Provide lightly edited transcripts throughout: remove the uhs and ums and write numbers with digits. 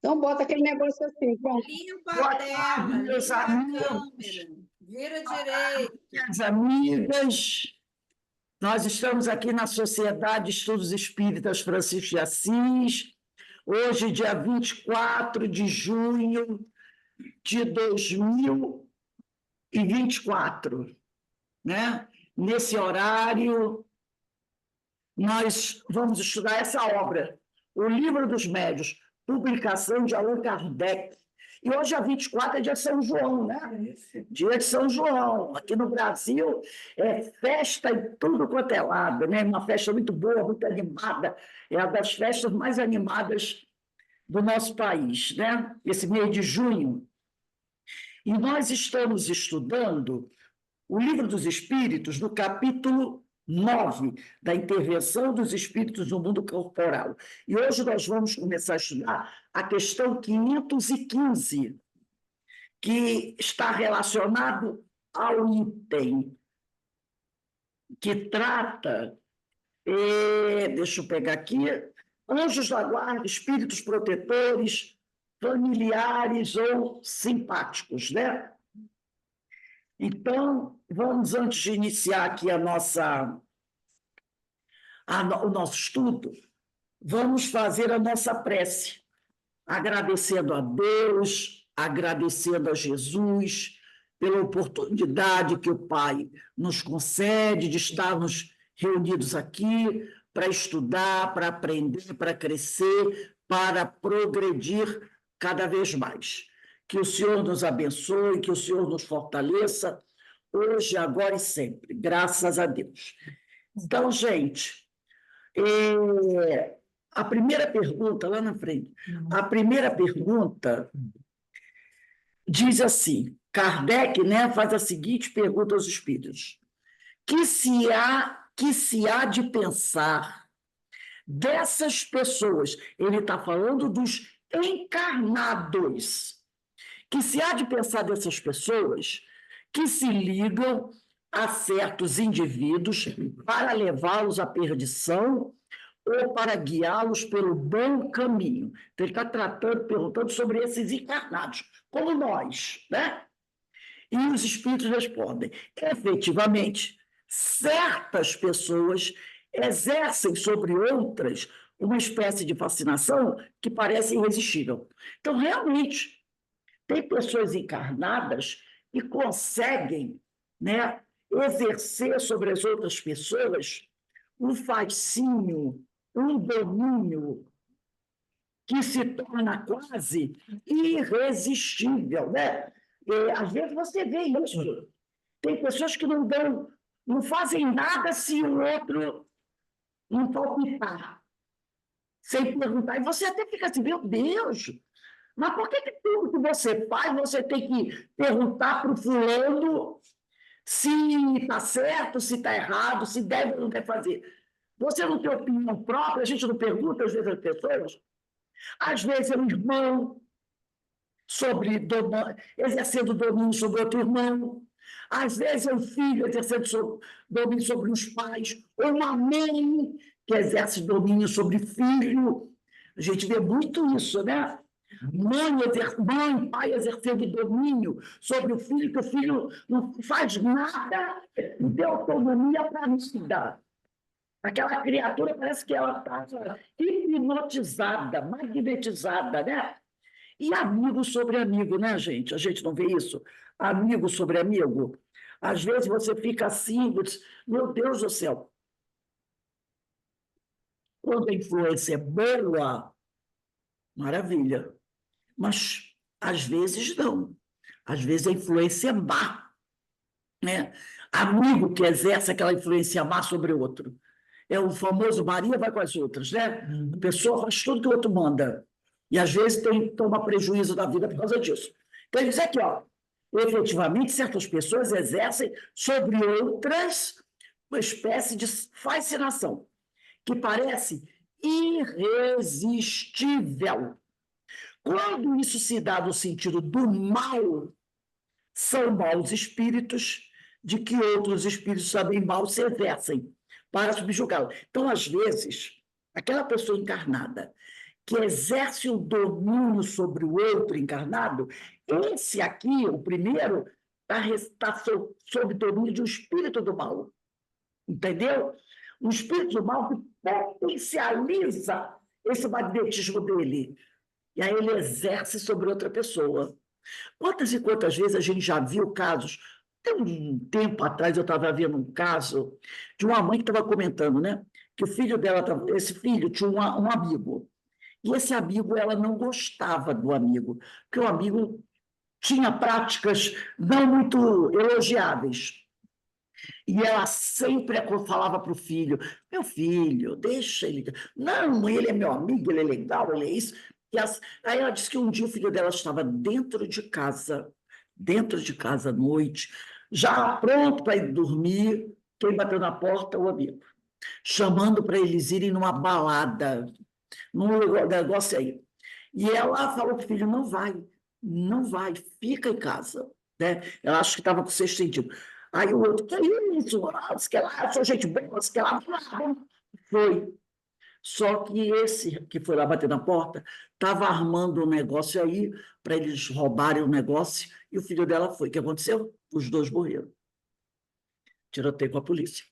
Então, bota aquele negócio assim, pronto. Limpa Boa a tela, tarde, meus limpa a amigos. câmera, vira direito. Minhas amigas, nós estamos aqui na Sociedade de Estudos Espíritas Francisco de Assis, hoje, dia 24 de junho de 2024, né? Nesse horário, nós vamos estudar essa obra, O Livro dos Médiuns, publicação de Allan Kardec. E hoje, dia 24, é dia de São João, né? Dia de São João. Aqui no Brasil, é festa em tudo quanto é lado, né? Uma festa muito boa, muito animada. É uma das festas mais animadas do nosso país, né? Esse mês de junho. E nós estamos estudando o Livro dos Espíritos, no capítulo 9, da intervenção dos espíritos no mundo corporal. E hoje nós vamos começar a estudar a questão 515, que está relacionado ao item que trata, deixa eu pegar aqui, anjos da guarda, espíritos protetores, familiares ou simpáticos, né? Então, vamos, antes de iniciar aqui o nosso estudo, vamos fazer a nossa prece, agradecendo a Deus, agradecendo a Jesus pela oportunidade que o Pai nos concede de estarmos reunidos aqui para estudar, para aprender, para crescer, para progredir cada vez mais. Que o Senhor nos abençoe, que o Senhor nos fortaleça, hoje, agora e sempre, graças a Deus. Então, gente, a primeira pergunta, lá na frente, a primeira pergunta diz assim, Kardec, né, faz a seguinte pergunta aos espíritos: que se há de pensar dessas pessoas, ele está falando dos encarnados, que se há de pensar dessas pessoas que se ligam a certos indivíduos para levá-los à perdição ou para guiá-los pelo bom caminho. Então, ele está perguntando sobre esses encarnados, como nós, né? E os espíritos respondem: efetivamente, certas pessoas exercem sobre outras uma espécie de fascinação que parece irresistível. Então, realmente, tem pessoas encarnadas que conseguem, né, exercer sobre as outras pessoas um fascínio, um domínio que se torna quase irresistível, né? Às vezes você vê isso. Tem pessoas que não fazem nada se o outro não palpitar, sem perguntar. E você até fica assim, meu Deus, mas por que tudo que você faz, você tem que perguntar para o fulano se está certo, se está errado, se deve ou não deve fazer? Você não tem opinião própria, a gente não pergunta às vezes às pessoas. Às vezes é um irmão exercendo domínio sobre outro irmão. Às vezes é um filho exercendo domínio sobre os pais. Ou uma mãe que exerce domínio sobre filho. A gente vê muito isso, né? Mãe, pai exercendo domínio sobre o filho, que o filho não faz nada, não tem autonomia para nada. Aquela criatura parece que ela está hipnotizada, magnetizada, né? E amigo sobre amigo, né, gente? A gente não vê isso? Amigo sobre amigo. Às vezes você fica assim, diz, meu Deus do céu. Quando a influência é boa, maravilha. Mas, às vezes, não. Às vezes a influência é má, né? Amigo que exerce aquela influência má sobre o outro. É o famoso Maria vai com as outras, né? A pessoa faz tudo que o outro manda. E, às vezes, toma prejuízo da vida por causa disso. Então, ele diz aqui, ó, efetivamente, certas pessoas exercem sobre outras uma espécie de fascinação que parece irresistível. Quando isso se dá no sentido do mal, são maus espíritos de que outros espíritos também mal se exercem para subjugá-lo. Então, às vezes, aquela pessoa encarnada que exerce o domínio sobre o outro encarnado, esse aqui, o primeiro, está sob domínio de um espírito do mal. Entendeu? Um espírito do mal que potencializa esse magnetismo dele. E aí ele exerce sobre outra pessoa. Quantas e quantas vezes a gente já viu casos? Tem um tempo atrás eu estava vendo um caso de uma mãe que estava comentando, né? Que o filho dela, esse filho tinha um amigo. E esse amigo, ela não gostava do amigo, porque o amigo tinha práticas não muito elogiáveis. E ela sempre falava para o filho: meu filho, deixa ele. Não, ele é meu amigo, ele é legal, ele é isso. Aí ela disse que um dia o filho dela estava dentro de casa à noite, já pronto para ir dormir. Quem bateu na porta? O amigo, chamando para eles irem numa balada, num negócio aí. E ela falou para o filho: não vai, não vai, fica em casa. Né? Ela acho que estava com o sexto sentido. Aí o outro: que isso? Que ela sou gente boa, que ela foi. Só que esse que foi lá bater na porta estava armando um negócio aí para eles roubarem o negócio e o filho dela foi. O que aconteceu? Os dois morreram. Tiroteio com a polícia.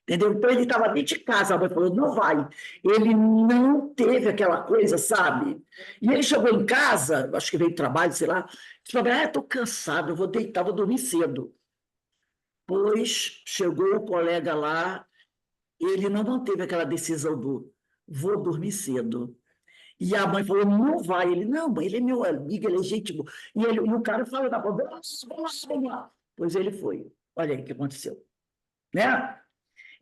Entendeu? Então ele estava dentro de casa, a mãe falou: não vai. Ele não teve aquela coisa, sabe? E ele chegou em casa, acho que veio do trabalho, sei lá, falou: estou cansado, eu vou deitar, vou dormir cedo. Pois chegou o colega lá, ele não manteve aquela decisão do vou dormir cedo. E a mãe falou: não vai. Ele: não, mãe, ele é meu amigo, ele é gente boa. E o cara falou: vamos lá. Pois ele foi. Olha aí o que aconteceu. Né?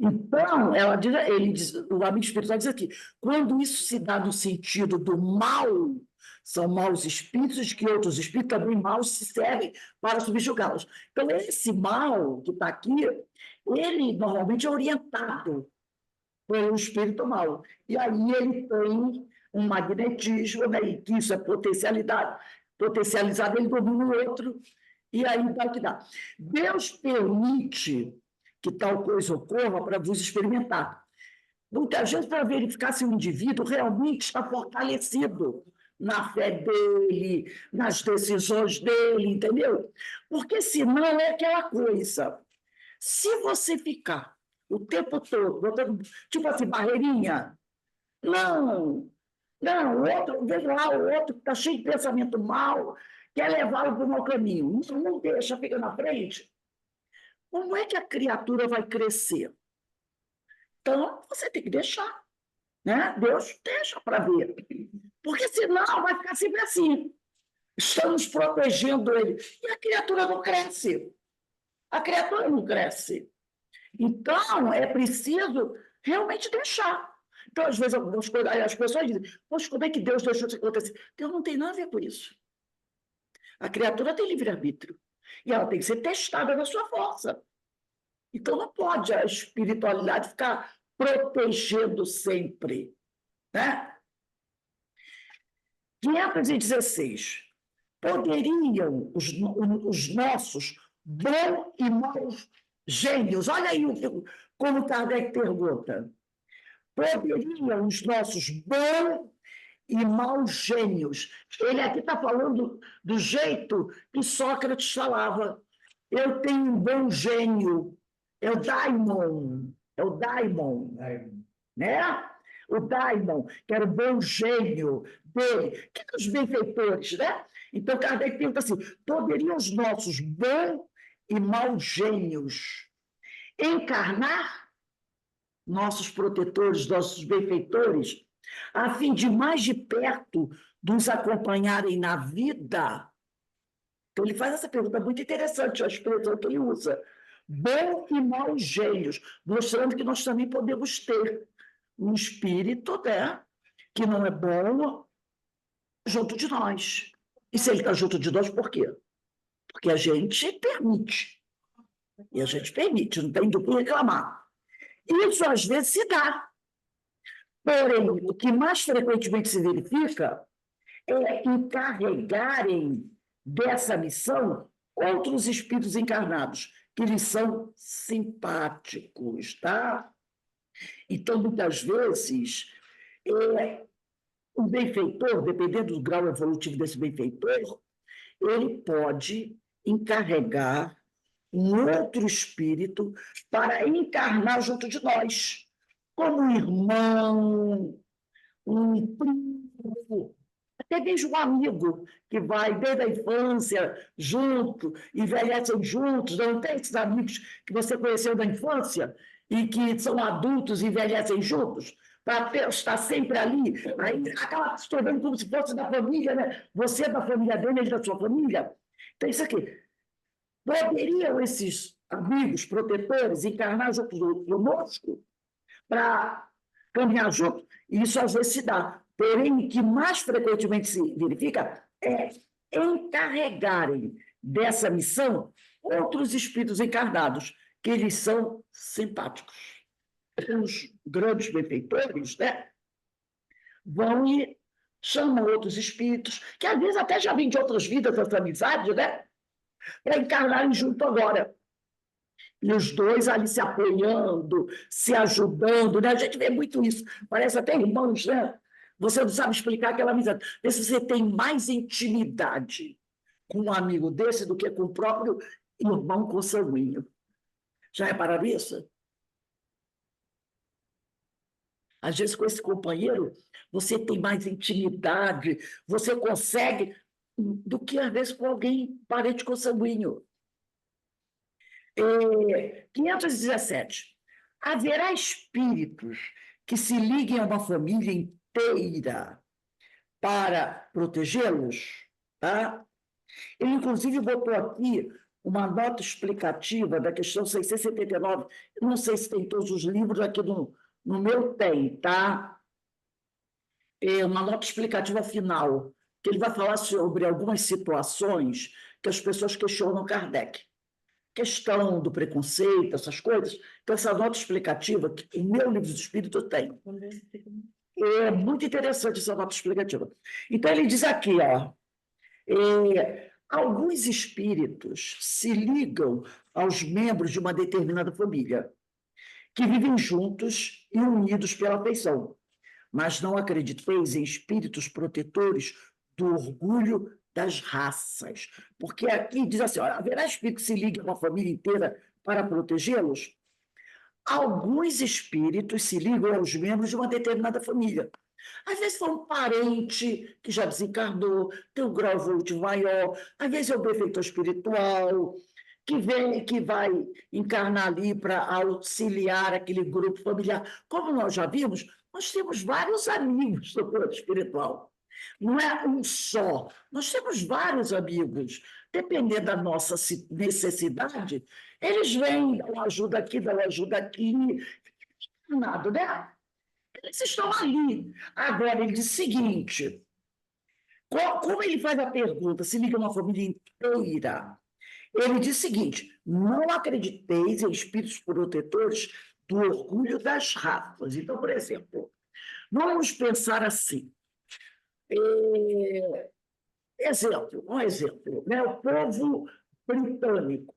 Então, ele diz, o amigo espiritual diz aqui: quando isso se dá no sentido do mal, são maus espíritos, que outros espíritos também maus se servem para subjugá-los. Então, esse mal que está aqui, ele normalmente é orientado pelo espírito mal. E aí ele tem um magnetismo, né, e que isso é potencializado, ele domina o outro, e aí dá o que dá. Deus permite que tal coisa ocorra para vos experimentar. Muitas vezes, para verificar se o indivíduo realmente está fortalecido na fé dele, nas decisões dele, entendeu? Porque senão é aquela coisa. Se você ficar o tempo todo, botando, tipo assim, barreirinha, não, não, o outro, veja lá, o outro que está cheio de pensamento mal, quer levá-lo para o mau caminho, não deixa, fica na frente. Como é que a criatura vai crescer? Então, você tem que deixar, né? Deus deixa para ver. Porque senão vai ficar sempre assim. Estamos protegendo ele. E a criatura não cresce. A criatura não cresce. Então, é preciso realmente deixar. Então, às vezes, as pessoas dizem: poxa, como é que Deus deixou isso acontecer? Deus não tem nada a ver com isso. A criatura tem livre-arbítrio. E ela tem que ser testada na sua força. Então, não pode a espiritualidade ficar protegendo sempre. Né? 516. Poderiam os nossos bons e maus gênios, olha aí como Kardec pergunta, poderiam os nossos bons e maus gênios, ele aqui está falando do jeito que Sócrates falava: eu tenho um bom gênio, é o daimon, né? O daimon, que era o bom gênio dele, que eram os benfeitores, né? Então, Kardec pergunta assim: poderiam os nossos bons e maus gênios encarnar nossos protetores, nossos benfeitores, a fim de mais de perto nos acompanharem na vida? Então, ele faz essa pergunta muito interessante, a expressão que ele usa: bom e maus gênios, mostrando que nós também podemos ter um espírito, né, que não é bom junto de nós. E se ele está junto de nós, por quê? Porque a gente permite. E a gente permite, não tem do que reclamar. Isso, às vezes, se dá. Porém, o que mais frequentemente se verifica é encarregarem dessa missão outros espíritos encarnados, que lhes são simpáticos, tá? Então, muitas vezes, o benfeitor, dependendo do grau evolutivo desse benfeitor, ele pode encarregar um outro espírito para encarnar junto de nós, como um irmão, um primo, até mesmo um amigo que vai desde a infância junto, envelhecem juntos, não tem esses amigos que você conheceu da infância e que são adultos e envelhecem juntos, para estar sempre ali, aí acaba se tornando como se fosse da família, né? Você é da família dele, ele da sua família. Então, isso aqui. Poderiam esses amigos protetores encarnar junto conosco para caminhar junto? Isso às vezes se dá. Porém, o que mais frequentemente se verifica é encarregarem dessa missão outros espíritos encarnados, que eles são simpáticos. Os grandes benfeitores, né, vão e chamam outros espíritos, que às vezes até já vêm de outras vidas, essa amizade, né, para encarnarem junto agora. E os dois ali se apoiando, se ajudando, né? A gente vê muito isso. Parece até irmãos, né? Você não sabe explicar aquela amizade. Vê se você tem mais intimidade com um amigo desse do que com o próprio irmão consanguíneo. Já repararam isso? Às vezes, com esse companheiro, você tem mais intimidade, você consegue do que, às vezes, com alguém parente consanguíneo. 517. Haverá espíritos que se liguem a uma família inteira para protegê-los? Tá? Ele, inclusive, botou aqui uma nota explicativa da questão 679. Eu não sei se tem todos os livros, aqui no meu tem, tá? É uma nota explicativa final, que ele vai falar sobre algumas situações que as pessoas questionam Kardec. Questão do preconceito, essas coisas. Então, essa nota explicativa, que o meu livro de espírito tem. É muito interessante essa nota explicativa. Então, ele diz aqui, ó, alguns espíritos se ligam aos membros de uma determinada família, que vivem juntos e unidos pela afeição, mas não acrediteis em espíritos protetores do orgulho das raças. Porque aqui diz assim, olha, haverá espírito que se ligue a uma família inteira para protegê-los? Alguns espíritos se ligam aos membros de uma determinada família. Às vezes foi um parente que já desencarnou, tem um grau evolutivo maior, às vezes é um benfeitor espiritual, que vai encarnar ali para auxiliar aquele grupo familiar. Como nós já vimos, nós temos vários amigos do plano espiritual. Não é um só, nós temos vários amigos. Dependendo da nossa necessidade, eles vêm, dão ajuda aqui, nada, né? Eles estão ali. Agora, ele diz o seguinte, como ele faz a pergunta, se liga uma família inteira, ele diz o seguinte, não acrediteis em espíritos protetores do orgulho das raças. Então, por exemplo, vamos pensar assim, um exemplo, né? O povo britânico.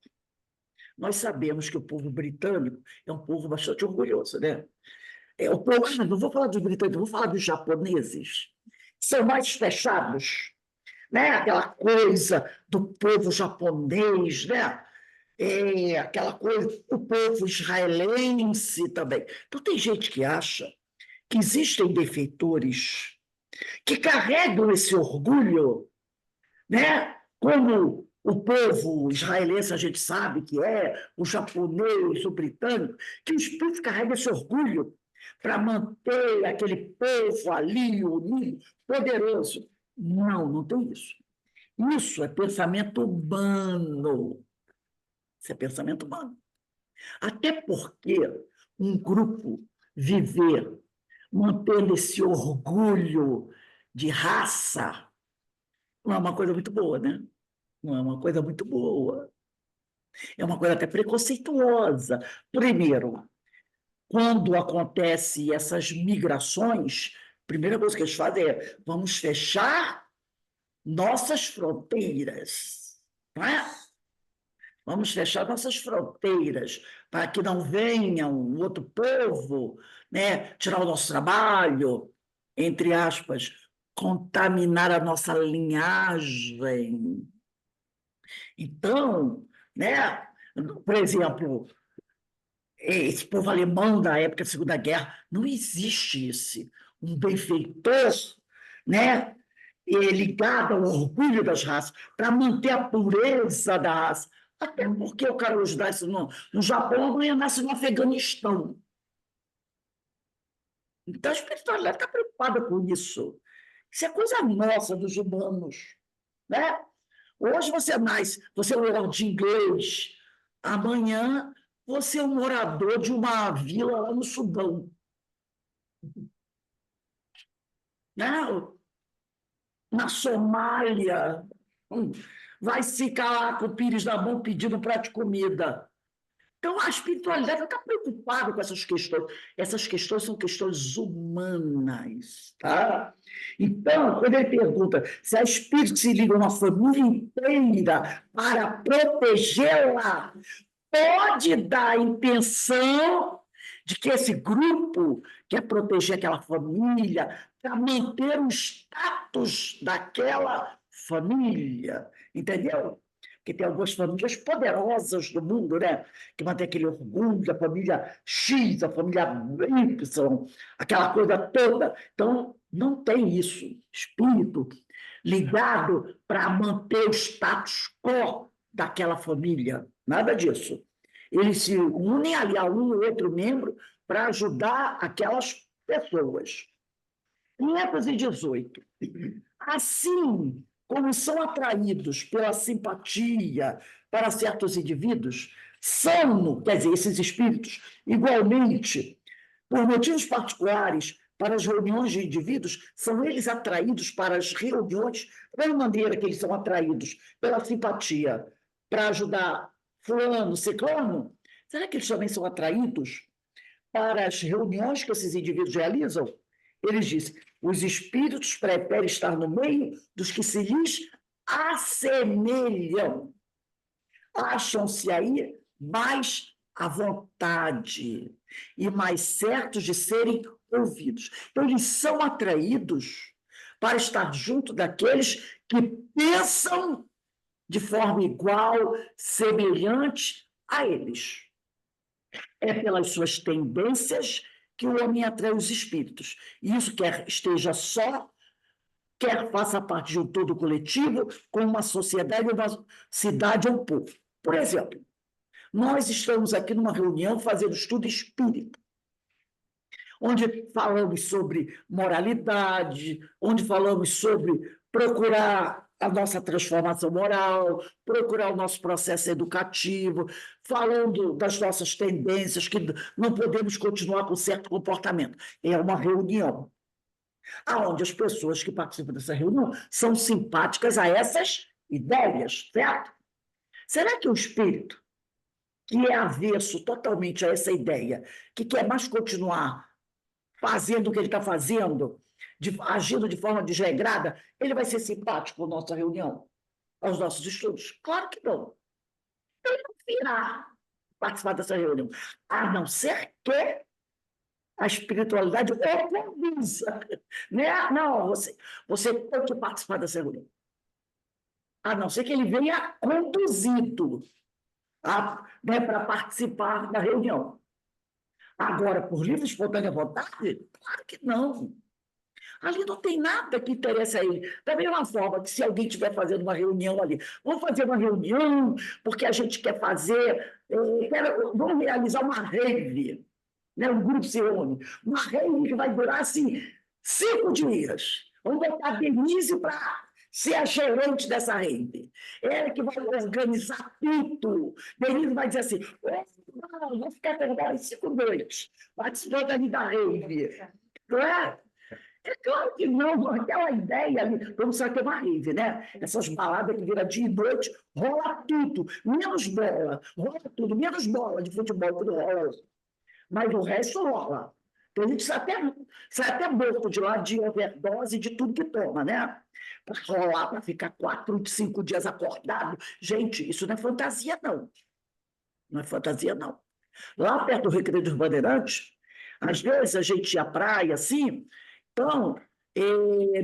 Nós sabemos que o povo britânico é um povo bastante orgulhoso, né? O povo, não vou falar dos britânicos, vou falar dos japoneses. São mais fechados, né? Aquela coisa do povo japonês, né? Aquela coisa, o povo israelense também. Então, tem gente que acha que existem benfeitores que carregam esse orgulho, né? Como o povo israelense, a gente sabe que o japonês, o britânico, que os povos carregam esse orgulho para manter aquele povo ali unido, poderoso. Não, não tem isso. Isso é pensamento humano. Isso é pensamento humano. Até porque um grupo viver mantendo esse orgulho de raça não é uma coisa muito boa, né? Não é uma coisa muito boa. É uma coisa até preconceituosa. Primeiro, quando acontecem essas migrações, a primeira coisa que eles fazem é vamos fechar nossas fronteiras, não é? Vamos fechar nossas fronteiras para que não venha um outro povo, né, tirar o nosso trabalho, entre aspas, contaminar a nossa linhagem. Então, né? Por exemplo, esse povo alemão da época da Segunda Guerra, não existe um benfeitor, né? Ligado ao orgulho das raças, para manter a pureza da raça. Até porque o cara hoje nasce no Japão, amanhã nasce no Afeganistão. Então a espiritualidade está preocupada com isso. Isso é coisa nossa, dos humanos. Né? Hoje você nasce, você é um lord inglês, amanhã você é um morador de uma vila lá no Sudão. Né? Na Somália, vai ficar lá com o pires na mão pedindo um prato de comida. Então, a espiritualidade não está preocupada com essas questões. Essas questões são questões humanas. Tá? Então, quando ele pergunta se há espíritos que se ligam a uma família inteira para protegê-la, pode dar a intenção de que esse grupo quer proteger aquela família para manter o status daquela família, entendeu? Porque tem algumas famílias poderosas do mundo, né? Que mantém aquele orgulho da família X, a família Y, aquela coisa toda. Então, não tem isso. Espírito ligado para manter o status quo daquela família. Nada disso. Eles se unem ali a um ou outro membro para ajudar aquelas pessoas. 518. Assim como são atraídos pela simpatia para certos indivíduos, são, quer dizer, esses espíritos, igualmente, por motivos particulares, para as reuniões de indivíduos, são eles atraídos para as reuniões, da mesma maneira que eles são atraídos pela simpatia para ajudar fulano, ciclano, será que eles também são atraídos para as reuniões que esses indivíduos realizam? Eles dizem, os espíritos preferem estar no meio dos que se lhes assemelham. Acham-se aí mais à vontade e mais certos de serem ouvidos. Então, eles são atraídos para estar junto daqueles que pensam de forma igual, semelhante a eles. É pelas suas tendências que o homem atrai os espíritos. E isso quer esteja só, quer faça parte de um todo coletivo, como uma sociedade, uma cidade ou um povo. Por exemplo, nós estamos aqui numa reunião fazendo estudo espírita, onde falamos sobre moralidade, onde falamos sobre procurar a nossa transformação moral, procurar o nosso processo educativo, falando das nossas tendências, que não podemos continuar com certo comportamento. É uma reunião, onde as pessoas que participam dessa reunião são simpáticas a essas ideias, certo? Será que o espírito, que é avesso totalmente a essa ideia, que quer mais continuar fazendo o que ele está fazendo, agindo de forma desregrada, ele vai ser simpático à nossa reunião, aos nossos estudos? Claro que não. Ele não virá participar dessa reunião, a não ser que a espiritualidade o conduza. Né? Não, você tem que participar dessa reunião. A não ser que ele venha conduzido né, para participar da reunião. Agora, por livre e espontânea vontade? Claro que não. Ali não tem nada que interesse a ele. Da mesma forma que se alguém estiver fazendo uma reunião ali, vamos fazer uma reunião porque a gente quer fazer, vamos realizar uma rave, né? Um grupo se reúne, uma rave que vai durar assim, 5 dias. Vamos botar a Denise para ser a gerente dessa rede. Ela que vai organizar tudo. Denise vai dizer assim, não, vou ficar acordada 5 noites, participando ali da rede. Não é? É claro que não, aquela ideia ali, vamos só ter uma rave, né? Essas baladas que viram dia e noite, rola tudo, menos bola, rola tudo, menos bola de futebol, tudo rola. Mas o resto rola. Então a gente sai até morto de lá de overdose de tudo que toma, né? Para rolar, para ficar 4, 5 dias acordado. Gente, isso não é fantasia, não. Não é fantasia, não. Lá perto do Recreio dos Bandeirantes, às vezes a gente ia à praia, assim, então,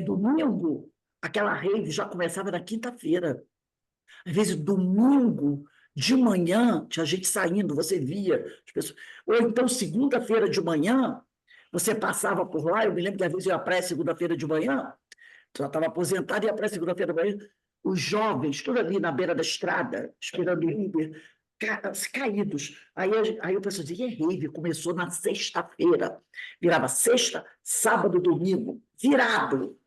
Domingo, aquela rave já começava na quinta-feira. Às vezes, domingo de manhã, tinha gente saindo, você via as pessoas. Ou então, segunda-feira de manhã, você passava por lá. Eu me lembro que às vezes eu ia à praia segunda-feira de manhã, já estava aposentado, ia à praia segunda-feira de manhã. Os jovens, tudo ali na beira da estrada, esperando o Uber, caídos. Aí o pessoal dizia: rave, começou na sexta-feira. Virava sexta, sábado, domingo, virado.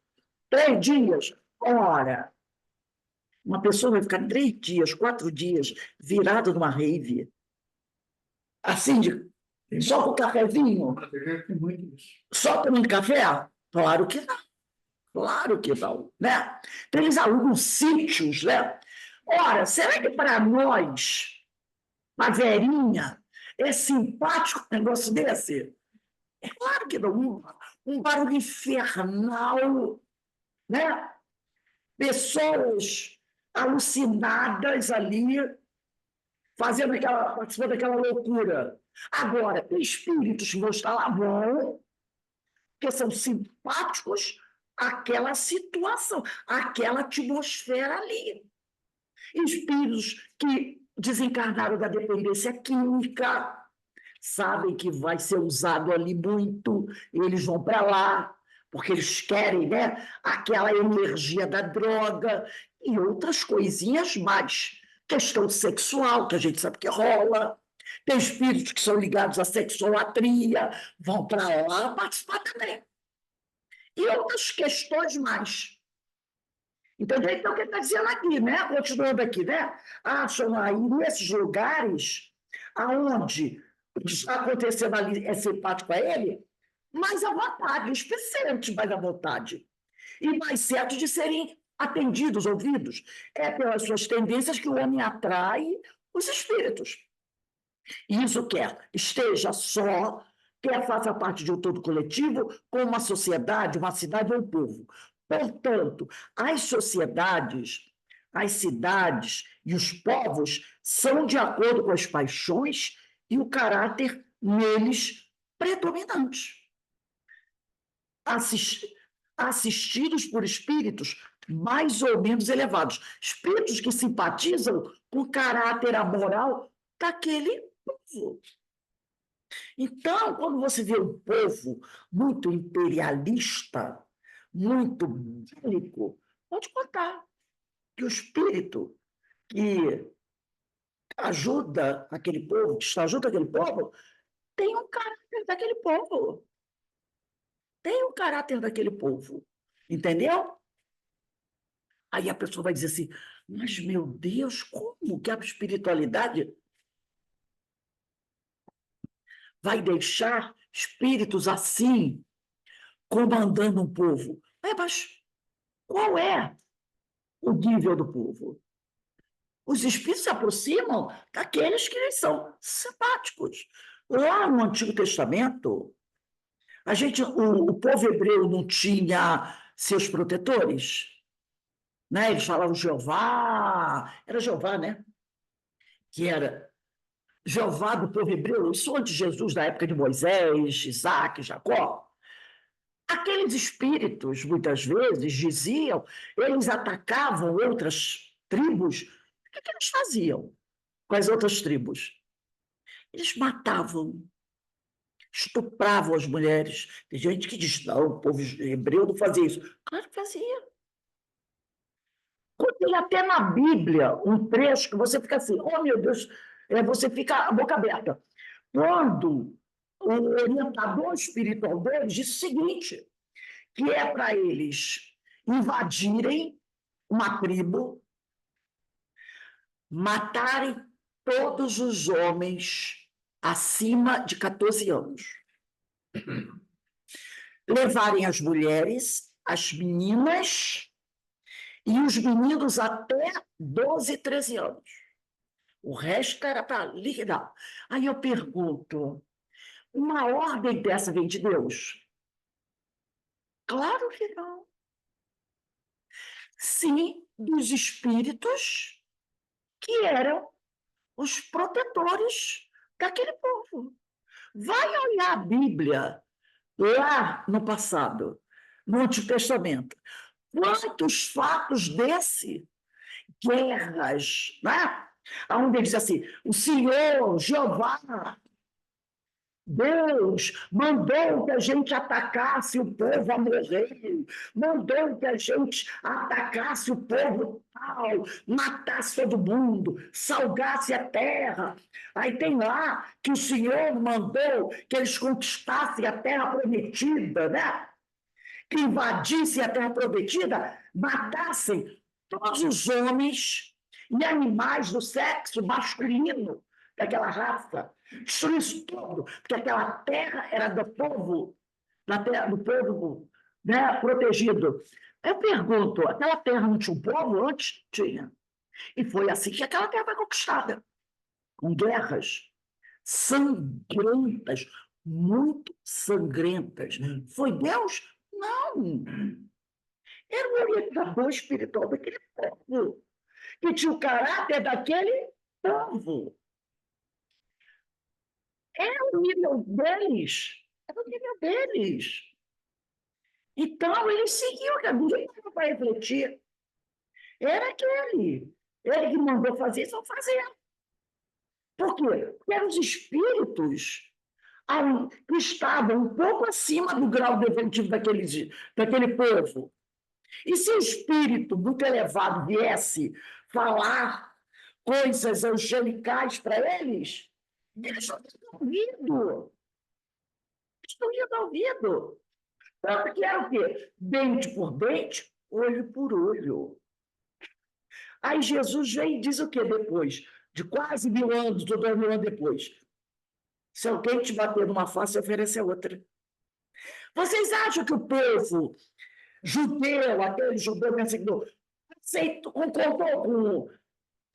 3 dias. Ora, uma pessoa vai ficar 3 dias, 4 dias, virada numa rave, assim, só com cafezinho, só tomando café? Claro que não, claro que não, né? Então, eles alugam sítios, né? Ora, será que para nós, uma verinha, é simpático um negócio desse? É claro que não. Um barulho infernal, né? Pessoas alucinadas ali, participando daquela loucura. Agora, espíritos que vão estar lá, vão, porque são simpáticos àquela situação, àquela atmosfera ali. Espíritos que desencarnaram da dependência química, sabem que vai ser usado ali muito, eles vão para lá, porque eles querem, né, aquela energia da droga e outras coisinhas mais. Questão sexual, que a gente sabe que rola. Tem espíritos que são ligados à sexolatria, vão para lá participar também. E outras questões mais. Entendeu? Então, o que ele está dizendo aqui, né? Continuando aqui, né? Acham aí, nesses lugares, aonde o que está acontecendo ali é simpático a ele, mais à vontade, eles sentem mais à vontade. E mais certos de serem atendidos, ouvidos. É pelas suas tendências que o homem atrai os espíritos. E isso quer esteja só, quer faça parte de um todo coletivo, com uma sociedade, uma cidade ou um povo. Portanto, as sociedades, as cidades e os povos são de acordo com as paixões e o caráter neles predominantes. Assistidos por espíritos mais ou menos elevados, espíritos que simpatizam com o caráter amoral daquele povo. Então, quando você vê um povo muito imperialista, muito bélico, pode contar que o espírito que ajuda aquele povo, que está junto àquele povo, tem um caráter daquele povo. Tem um caráter daquele povo. Entendeu? Aí a pessoa vai dizer assim: mas, meu Deus, como que a espiritualidade vai deixar espíritos assim comandando um povo? Mas qual é o nível do povo? Os espíritos se aproximam daqueles que lhes são simpáticos. Lá no Antigo Testamento, o povo hebreu não tinha seus protetores, né? Eles falavam Jeová, era Jeová, né? Que era Jeová do povo hebreu, isso antes de Jesus, na época de Moisés, Isaac, Jacó. Aqueles espíritos, muitas vezes, diziam, eles atacavam outras tribos. O que eles faziam com as outras tribos? Eles matavam, estupravam as mulheres. Tem gente que diz: não, o povo hebreu não fazia isso. Claro que fazia. Tem até na Bíblia um trecho que você fica assim: oh, meu Deus, você fica a boca aberta. Quando o orientador espiritual deles disse o seguinte, que é para eles invadirem uma tribo, matarem todos os homens acima de 14 anos, levarem as mulheres, as meninas e os meninos até 12, 13 anos. O resto era para liquidar. Aí eu pergunto, uma ordem dessa vem de Deus? Claro que não. Sim, dos espíritos que eram os protetores daquele povo. Vai olhar a Bíblia lá no passado, no Antigo Testamento. Quantos fatos desse? Guerras, né? Onde ele diz assim, o Senhor, Jeová, Deus mandou que a gente atacasse o povo amorreu, mandou que a gente atacasse o povo tal, matasse todo mundo, salgasse a terra. Aí tem lá que o Senhor mandou que eles conquistassem a terra prometida, né? Que invadissem a terra prometida, matassem todos os homens e animais do sexo masculino daquela raça, destruísse tudo, porque aquela terra era do povo, da terra do povo, né, protegido. Eu pergunto, aquela terra não tinha um povo? Antes tinha. E foi assim que aquela terra foi conquistada, com guerras sangrentas, muito sangrentas. Foi Deus? Não. Era o orientador espiritual daquele povo, que tinha o caráter daquele povo. Era o nível deles. Era o nível deles. Então, eles seguiam, ninguém estava para refletir. Era aquele. Ele que mandou fazer, só fazer. Por quê? Porque eram os espíritos que estavam um pouco acima do grau definitivo daquele povo. E se o espírito muito elevado viesse falar coisas angelicais para eles, eles não iam ouvido. Eles não iam ouvido. Tanto que era o quê? Dente por dente, olho por olho. Aí Jesus vem e diz o quê depois? De quase 1000 anos, 2000 anos depois. Se alguém te bater numa face, oferece a outra. Vocês acham que o povo judeu, aquele judeu perseguidor, concordou com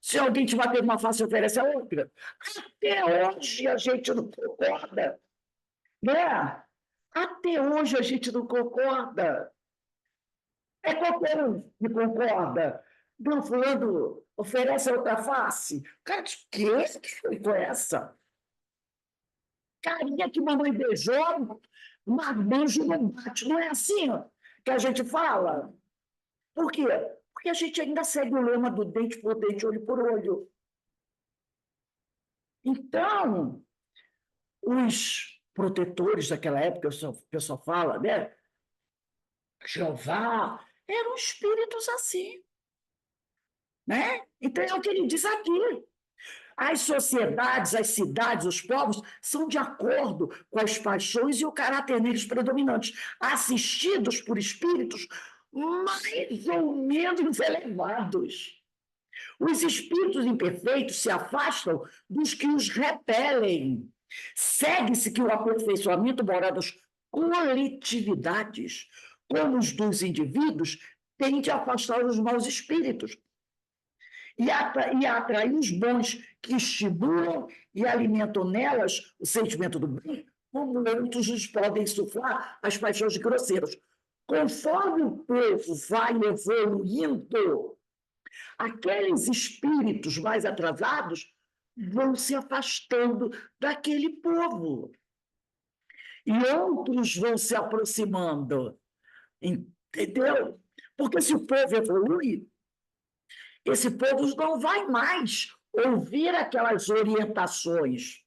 se alguém te bater numa face, oferece a outra? Até hoje a gente não concorda. Né? Até hoje a gente não concorda. É qualquer um que concorda. Não, fulano oferece a outra face. Cara, que foi com essa? Carinha que mamãe beijou, marmanjo não bate. Não é assim que a gente fala? Por quê? Porque a gente ainda segue o lema do dente por dente, olho por olho. Então, os protetores daquela época, o pessoal fala, né? Jeová, eram espíritos assim. Né? Então, é o que ele diz aqui. As sociedades, as cidades, os povos são de acordo com as paixões e o caráter neles predominantes, assistidos por espíritos mais ou menos elevados. Os espíritos imperfeitos se afastam dos que os repelem. Segue-se que o aperfeiçoamento moral das coletividades, como os dos indivíduos, tende a afastar os maus espíritos e atrair os bons que estimulam e alimentam nelas o sentimento do bem, como outros os podem insuflar as paixões grosseiras. Conforme o povo vai evoluindo, aqueles espíritos mais atrasados vão se afastando daquele povo. E outros vão se aproximando. Entendeu? Porque se o povo evolui, esse povo não vai mais ouvir aquelas orientações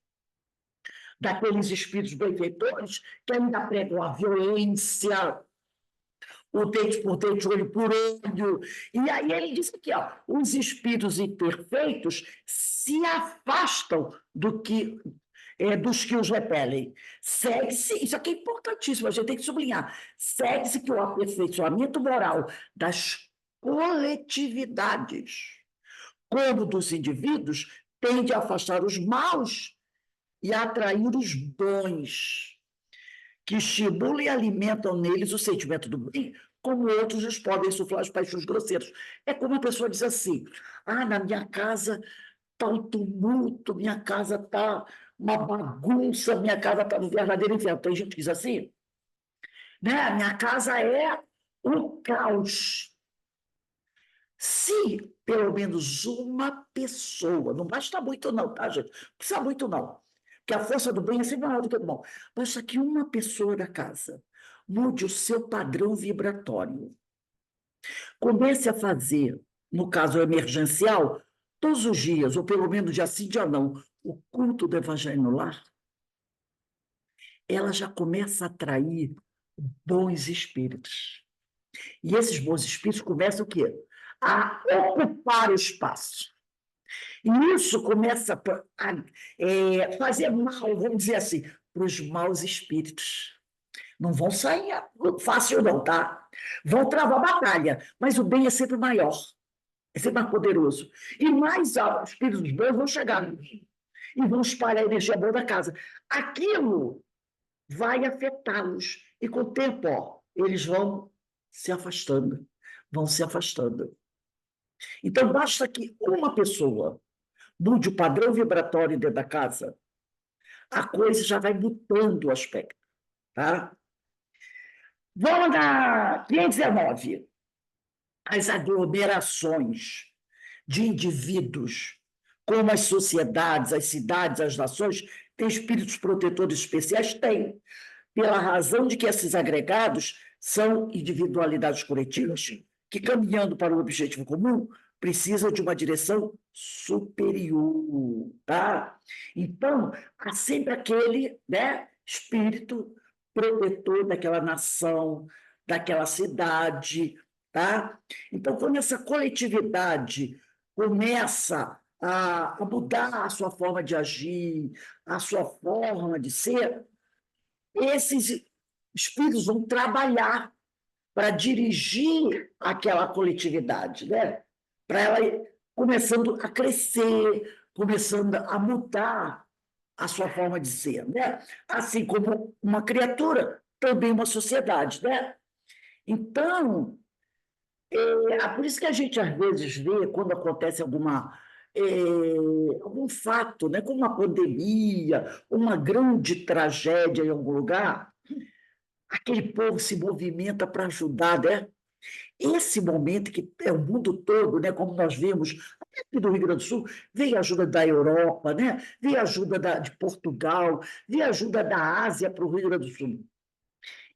daqueles espíritos benfeitores que ainda pregam a violência, o dente por dente, olho por olho. E aí ele diz aqui, ó, os espíritos imperfeitos se afastam dos que os repelem. Segue-se, isso aqui é importantíssimo, a gente tem que sublinhar, segue-se que o aperfeiçoamento moral das coletividades, como dos indivíduos, tende a afastar os maus e a atrair os bons, que estimulam e alimentam neles o sentimento do bem, como outros os podem insuflar as paixões grosseiras. É como a pessoa diz assim, na minha casa está um tumulto, minha casa está uma bagunça, minha casa está no verdadeiro inferno. Tem gente que diz assim, né? Minha casa é um caos. Se pelo menos uma pessoa, não basta muito não, tá, gente? Não precisa muito não, porque a força do bem é sempre maior do que do mal. Basta que uma pessoa da casa mude o seu padrão vibratório. Comece a fazer, no caso emergencial, todos os dias, ou pelo menos dia sim, dia não, o culto do Evangelho no Lar. Ela já começa a atrair bons espíritos. E esses bons espíritos começam o quê? A ocupar o espaço. E isso começa a fazer mal, vamos dizer assim, para os maus espíritos. Não vão sair fácil, não, tá? Vão travar batalha, mas o bem é sempre maior, é sempre mais poderoso. E mais espíritos bons vão chegar e vão espalhar a energia boa da casa. Aquilo vai afetá-los. E com o tempo, ó, eles vão se afastando, vão se afastando. Então, basta que uma pessoa mude o padrão vibratório dentro da casa, a coisa já vai mudando o aspecto. Tá? Vamos na 519. As aglomerações de indivíduos, como as sociedades, as cidades, as nações, têm espíritos protetores especiais? Tem, pela razão de que esses agregados são individualidades coletivas que, caminhando para um objetivo comum, precisam de uma direção superior, tá? Então, há sempre aquele, né, espírito protetor daquela nação, daquela cidade, tá? Então, quando essa coletividade começa a mudar a sua forma de agir, a sua forma de ser, esses espíritos vão trabalhar para dirigir aquela coletividade, né? Para ela ir começando a crescer, começando a mudar a sua forma de ser, né? Assim como uma criatura, também uma sociedade, né? Então, por isso que a gente às vezes vê quando acontece algum fato, né, como uma pandemia, uma grande tragédia em algum lugar, aquele povo se movimenta para ajudar, né? Esse momento que é o mundo todo, né, como nós vimos, até aqui do Rio Grande do Sul, veio ajuda da Europa, né? Veio ajuda de Portugal, veio ajuda da Ásia para o Rio Grande do Sul.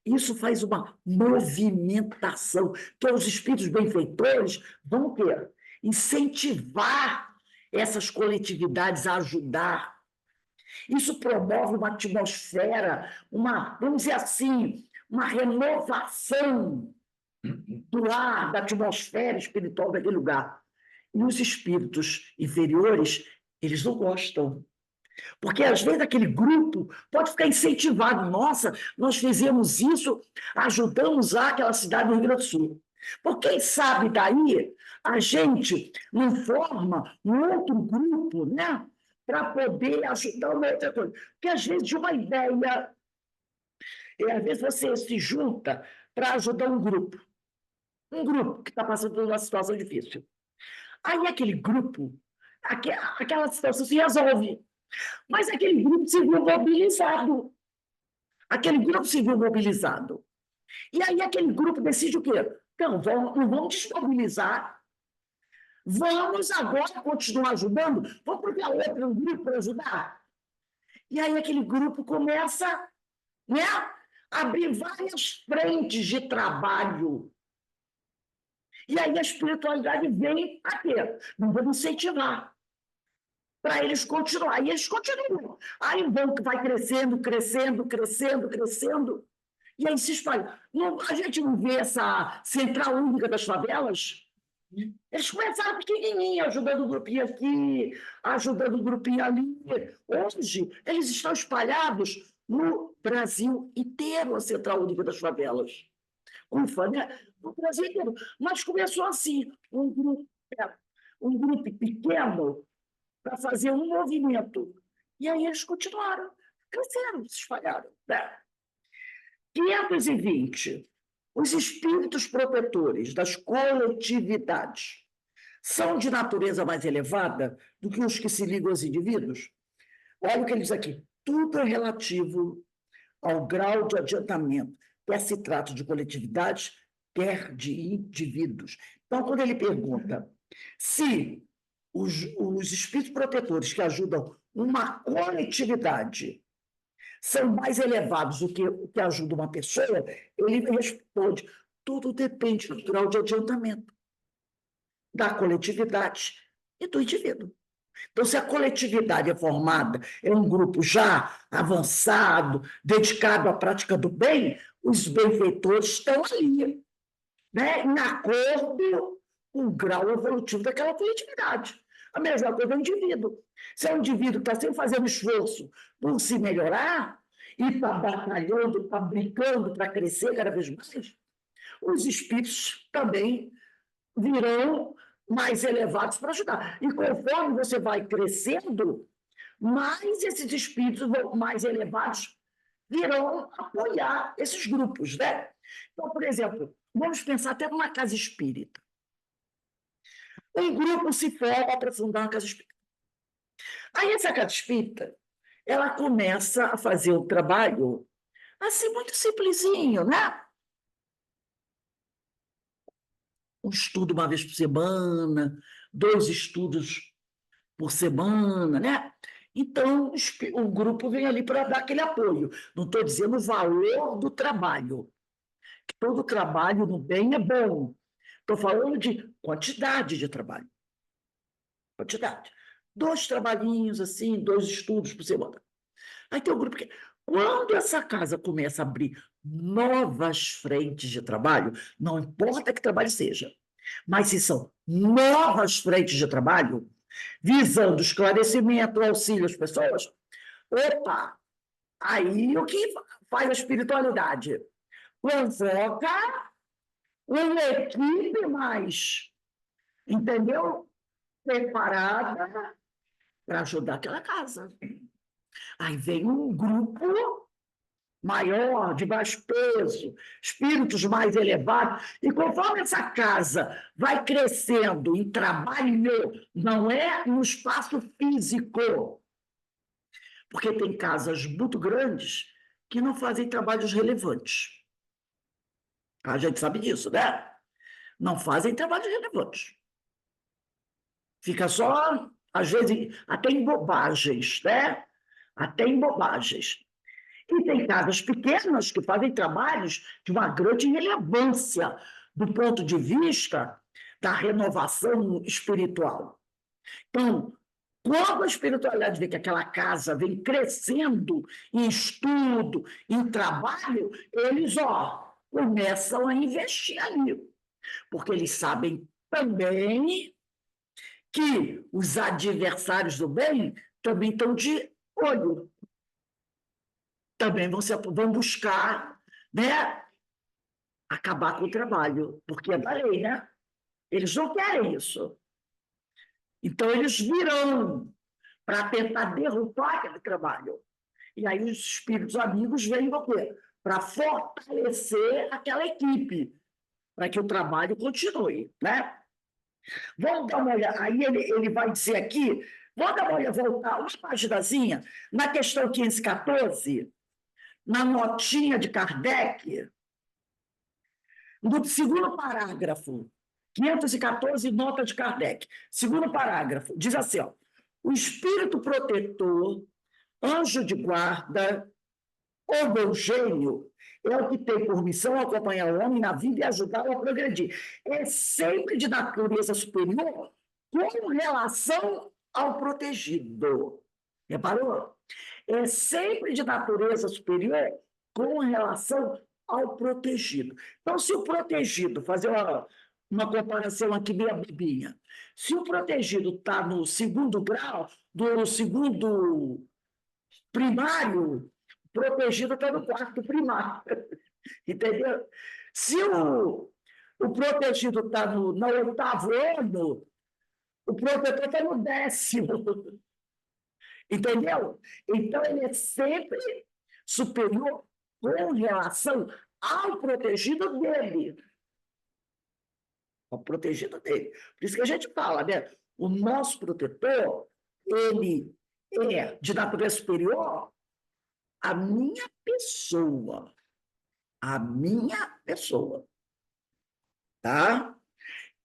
Isso faz uma movimentação, que os espíritos benfeitores vão ter, incentivar essas coletividades a ajudar. Isso promove uma atmosfera, vamos dizer assim, uma renovação do ar, da atmosfera espiritual daquele lugar. E os espíritos inferiores, eles não gostam. Porque, às vezes, aquele grupo pode ficar incentivado. Nossa, nós fizemos isso, ajudamos aquela cidade do Rio Grande do Sul. Porque, quem sabe, daí a gente não forma um outro grupo, né? Para poder ajudar uma outra coisa. Porque, às vezes, de uma ideia, às vezes você se junta para ajudar um grupo que está passando por uma situação difícil. Aí aquele grupo, aquela situação se resolve. Mas aquele grupo se viu mobilizado. Aquele grupo se viu mobilizado. E aí aquele grupo decide o quê? Então, não vamos desmobilizar. Vamos agora continuar ajudando? Vamos procurar outro grupo para ajudar? E aí aquele grupo começa, né, a abrir várias frentes de trabalho. E aí a espiritualidade vem a quê? Não vamos incentivar para eles continuarem. E eles continuam. Aí vai crescendo, crescendo, crescendo, crescendo, e aí se espalha. A gente não vê essa central única das favelas? Eles começaram pequenininho, ajudando o grupinho aqui, ajudando o grupinho ali. Hoje, eles estão espalhados no Brasil inteiro, a central única das favelas. Ufa, né? No Brasil inteiro. Mas começou assim, um grupo pequeno para fazer um movimento. E aí eles continuaram, cresceram, se espalharam. Né? 520. Os espíritos protetores das coletividades são de natureza mais elevada do que os que se ligam aos indivíduos? Olha o que ele diz aqui. Tudo é relativo ao grau de adiantamento, quer se trata de coletividades, quer de indivíduos. Então, quando ele pergunta se os espíritos protetores que ajudam uma coletividade são mais elevados o que ajuda uma pessoa, ele responde, tudo depende do grau de adiantamento da coletividade e do indivíduo. Então, se a coletividade é formada, é um grupo já avançado, dedicado à prática do bem, os benfeitores estão ali, né, em acordo com o grau evolutivo daquela coletividade. A mesma coisa é o indivíduo. Se é um indivíduo que está sempre fazendo esforço por se melhorar e está batalhando, está brincando para crescer cada vez mais, os espíritos também virão mais elevados para ajudar. E conforme você vai crescendo, mais esses espíritos mais elevados virão apoiar esses grupos, né? Então, por exemplo, vamos pensar até numa casa espírita. Um grupo se forma para fundar uma casa espírita. Aí essa casa espírita, ela começa a fazer o trabalho assim, muito simplesinho, né? Um estudo uma vez por semana, 2 estudos por semana, né? Então, o grupo vem ali para dar aquele apoio. Não estou dizendo o valor do trabalho, que todo trabalho no bem é bom. Estou falando de quantidade de trabalho. Quantidade. 2 trabalhinhos, assim, 2 estudos por semana. Aí tem um grupo que... Quando essa casa começa a abrir novas frentes de trabalho, não importa que trabalho seja, mas se são novas frentes de trabalho, visando esclarecimento, auxílio às pessoas, opa, aí o que faz a espiritualidade? Convoca uma equipe mais, entendeu? Preparada para ajudar aquela casa. Aí vem um grupo maior, de mais peso, espíritos mais elevados, e conforme essa casa vai crescendo em trabalho, não é no espaço físico, porque tem casas muito grandes que não fazem trabalhos relevantes. A gente sabe disso, né? Não fazem trabalhos relevantes. Fica só, às vezes, até em bobagens, né? Até em bobagens. E tem casas pequenas que fazem trabalhos de uma grande relevância do ponto de vista da renovação espiritual. Então, quando a espiritualidade vê que aquela casa vem crescendo em estudo, em trabalho, eles começam a investir ali, porque eles sabem também que os adversários do bem também estão de olho. Também vão buscar, né, acabar com o trabalho, porque é da lei, né? Eles não querem isso. Então, eles virão para tentar derrubar aquele trabalho. E aí os espíritos amigos vêm para fortalecer aquela equipe, para que o trabalho continue, né? Vamos dar uma olhada. Aí ele vai dizer aqui, vamos dar uma olhada, voltar uma paginazinha, na questão 514, na notinha de Kardec, no segundo parágrafo, 514, nota de Kardec, segundo parágrafo, diz assim, o espírito protetor, anjo de guarda, ou bom gênio, é o que tem por missão acompanhar o homem na vida e ajudá-lo a progredir. É sempre de natureza superior com relação ao protegido. Reparou? É sempre de natureza superior com relação ao protegido. Então, se o protegido, fazer uma comparação aqui meia bobinha, se o protegido está no segundo grau, do segundo primário, o protegido está no quarto primário. Entendeu? Se o protegido está no 8º ano, o protetor está no 10º. Entendeu? Então, ele é sempre superior com relação ao protegido dele. Ao protegido dele. Por isso que a gente fala, né? O nosso protetor, ele é de natureza superior à minha pessoa. A minha pessoa. Tá?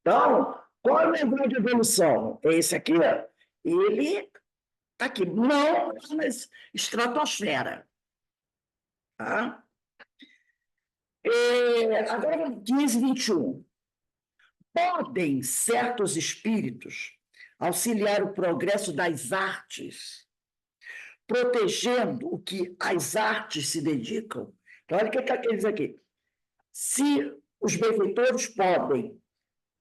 Então, qual é o meu grau de evolução? É esse aqui, ó. Ele está aqui, não na estratosfera. Tá? Agora, 15, 21. Podem certos espíritos auxiliar o progresso das artes, protegendo o que as artes se dedicam? Então, olha o que está querendo dizer aqui. Se os benfeitores podem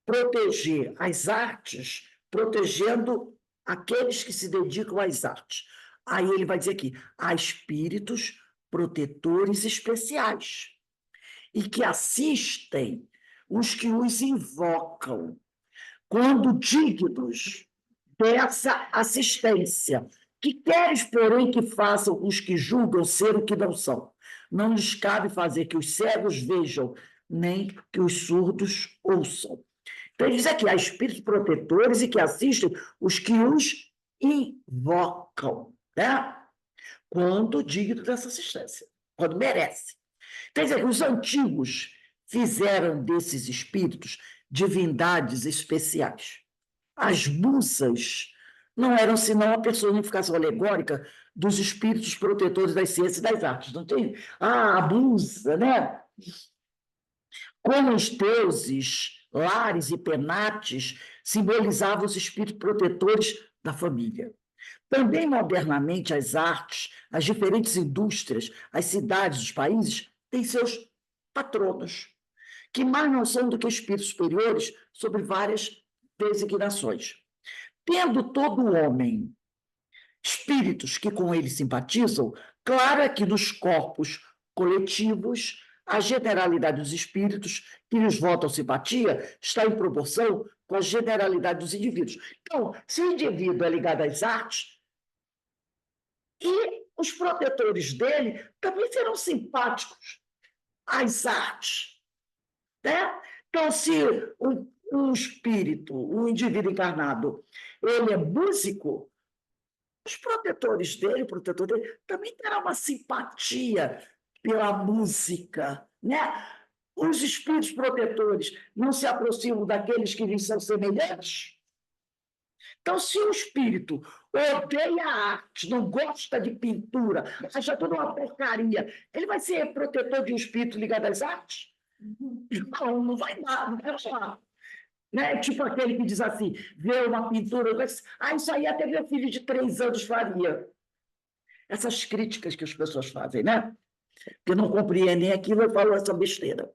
proteger as artes, protegendo aqueles que se dedicam às artes. Aí ele vai dizer aqui, há espíritos protetores especiais e que assistem os que os invocam, quando dignos dessa assistência. Que queres, porém, que façam os que julgam ser o que não são? Não lhes cabe fazer que os cegos vejam, nem que os surdos ouçam. Então, ele diz aqui, há espíritos protetores e que assistem os que os invocam, né? Quando digno dessa assistência, quando merece. Quer dizer, os antigos fizeram desses espíritos divindades especiais. As musas não eram senão a personificação alegórica dos espíritos protetores das ciências e das artes. Não tem? Ah, a musa, né? Como os deuses, Lares e Penates simbolizavam os espíritos protetores da família. Também modernamente as artes, as diferentes indústrias, as cidades, os países têm seus patronos, que mais não são do que espíritos superiores sobre várias designações. Tendo todo homem espíritos que com ele simpatizam, claro é que nos corpos coletivos a generalidade dos espíritos que lhes votam simpatia está em proporção com a generalidade dos indivíduos. Então, se o indivíduo é ligado às artes, e os protetores dele também serão simpáticos às artes, né? Então, se um espírito, um indivíduo encarnado, ele é músico, os protetores dele, o protetor dele, também terá uma simpatia pela música, né? Os espíritos protetores não se aproximam daqueles que lhes são semelhantes? Então, se o espírito odeia a arte, não gosta de pintura, acha tudo uma porcaria, ele vai ser protetor de um espírito ligado às artes? Não, não vai dar, não vai rolar. Né? Tipo aquele que diz assim, vê uma pintura, isso aí até meu filho de 3 anos faria. Essas críticas que as pessoas fazem, né? Que não compreendem aquilo e falam essa besteira.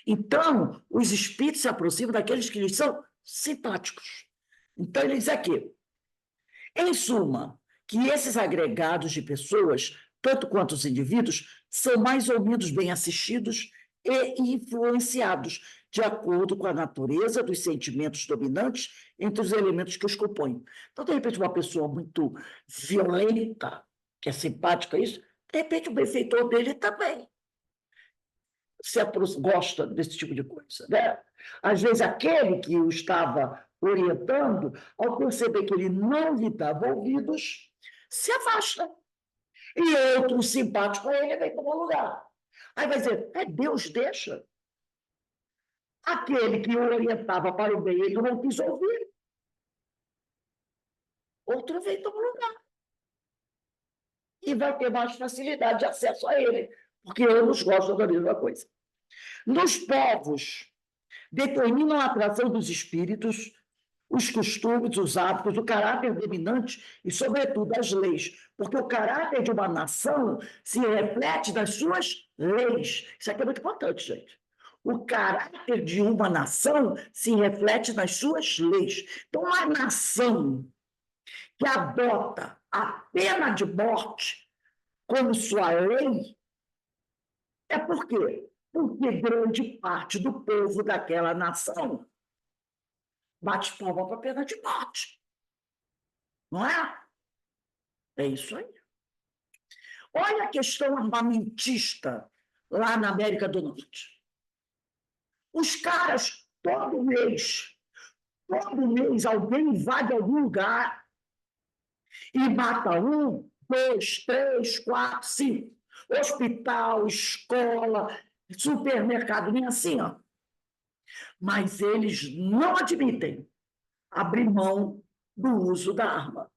Então, os espíritos se aproximam daqueles que lhes são simpáticos. Então, ele diz aqui, em suma, que esses agregados de pessoas, tanto quanto os indivíduos, são mais ou menos bem assistidos e influenciados, de acordo com a natureza dos sentimentos dominantes entre os elementos que os compõem. Então, de repente, uma pessoa muito violenta, que é simpática a isso, de repente, o benfeitor dele também gosta desse tipo de coisa, né? Às vezes, aquele que o estava orientando, ao perceber que ele não lhe dava ouvidos, se afasta. E outro simpático a ele vem tomar lugar. Aí vai dizer, Deus deixa. Aquele que o orientava para o bem, ele não quis ouvir. Outro vem tomar lugar. E vai ter mais facilidade de acesso a ele, porque ambos gostam da mesma coisa. Nos povos, determinam a atração dos espíritos, os costumes, os hábitos, o caráter dominante e, sobretudo, as leis. Porque o caráter de uma nação se reflete nas suas leis. Isso aqui é muito importante, gente. O caráter de uma nação se reflete nas suas leis. Então, uma nação que adota a pena de morte como sua lei, é por quê? Porque grande parte do povo daquela nação bate palma para a pena de morte. Não é? É isso aí. Olha a questão armamentista lá na América do Norte. Os caras, todo mês, alguém invade algum lugar e mata 1, 2, 3, 4, 5. Hospital, escola, supermercado, nem assim, ó. Mas eles não admitem abrir mão do uso da arma.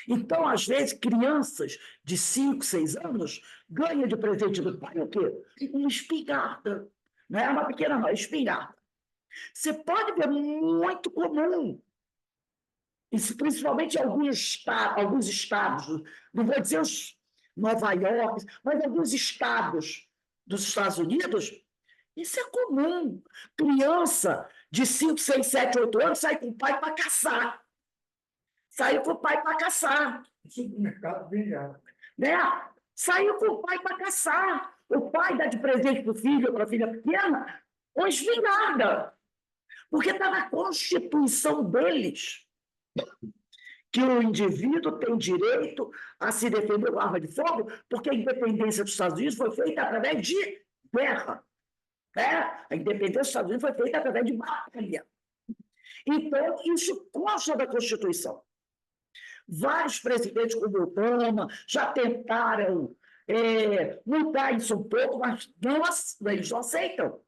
Então, às vezes, crianças de 5, 6 anos ganham de presente do pai o quê? Uma espingarda. Não é uma pequena, não, é espingarda. Você pode ver muito comum, isso, principalmente em alguns estados, não vou dizer Nova York, mas alguns estados dos Estados Unidos, isso é comum. Criança de 5, 6, 7, 8 anos sai com o pai para caçar. Saiu com o pai para caçar. Supermercado vende arma. Né? Saiu com o pai para caçar. O pai dá de presente para o filho, para a filha pequena, uma espingarda. Porque está na Constituição deles que o indivíduo tem direito a se defender com arma de fogo, porque a independência dos Estados Unidos foi feita através de guerra. Né? A independência dos Estados Unidos foi feita através de batalha. Então, isso consta da Constituição. Vários presidentes, como Obama, já tentaram mudar isso um pouco, mas eles não aceitam.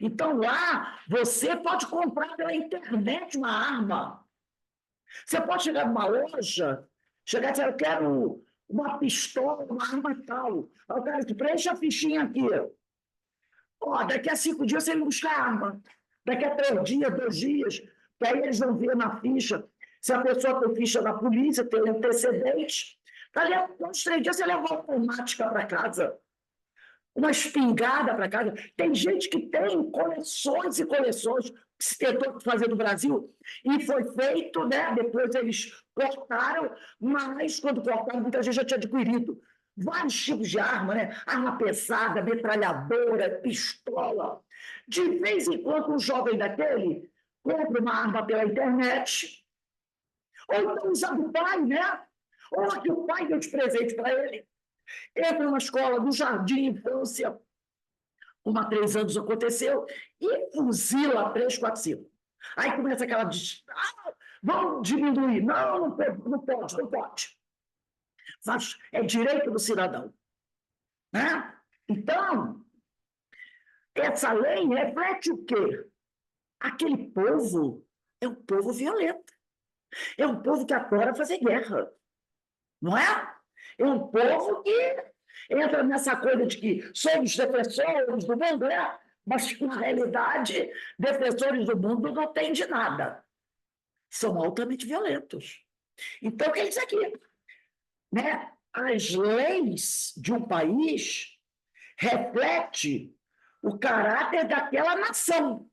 Então, lá, você pode comprar pela internet uma arma. Você pode chegar numa loja, chegar e dizer, eu quero uma pistola, uma arma tal. Aí o cara diz, preencha a fichinha aqui. Ó, daqui a 5 dias você busca a arma. Daqui a 3 dias, 2 dias, que aí eles vão ver na ficha se a pessoa tem ficha da polícia, tem antecedentes. Dali a 2, 3 dias você leva uma automática para casa, uma espingarda para casa. Tem gente que tem coleções e coleções que se tentou fazer no Brasil e foi feito, né? Depois eles cortaram, mas quando cortaram, muita gente já tinha adquirido vários tipos de arma, né? Arma pesada, metralhadora, pistola. De vez em quando, um jovem daquele compra uma arma pela internet, ou então usa do pai, né? Ou que o pai deu de presente para ele. Entra numa escola, no jardim, infância, há 3 anos aconteceu, e fuzila 3, 4, 5. Aí começa aquela... vamos diminuir. Não, não pode, não pode. Mas é direito do cidadão. Né? Então, essa lei reflete o quê? Aquele povo é um povo violento. É um povo que adora fazer guerra. Não é? É um povo que entra nessa coisa de que somos defensores do mundo, né? Mas, na realidade, defensores do mundo não têm de nada. São altamente violentos. Então, o que é isso aqui? Né? As leis de um país refletem o caráter daquela nação,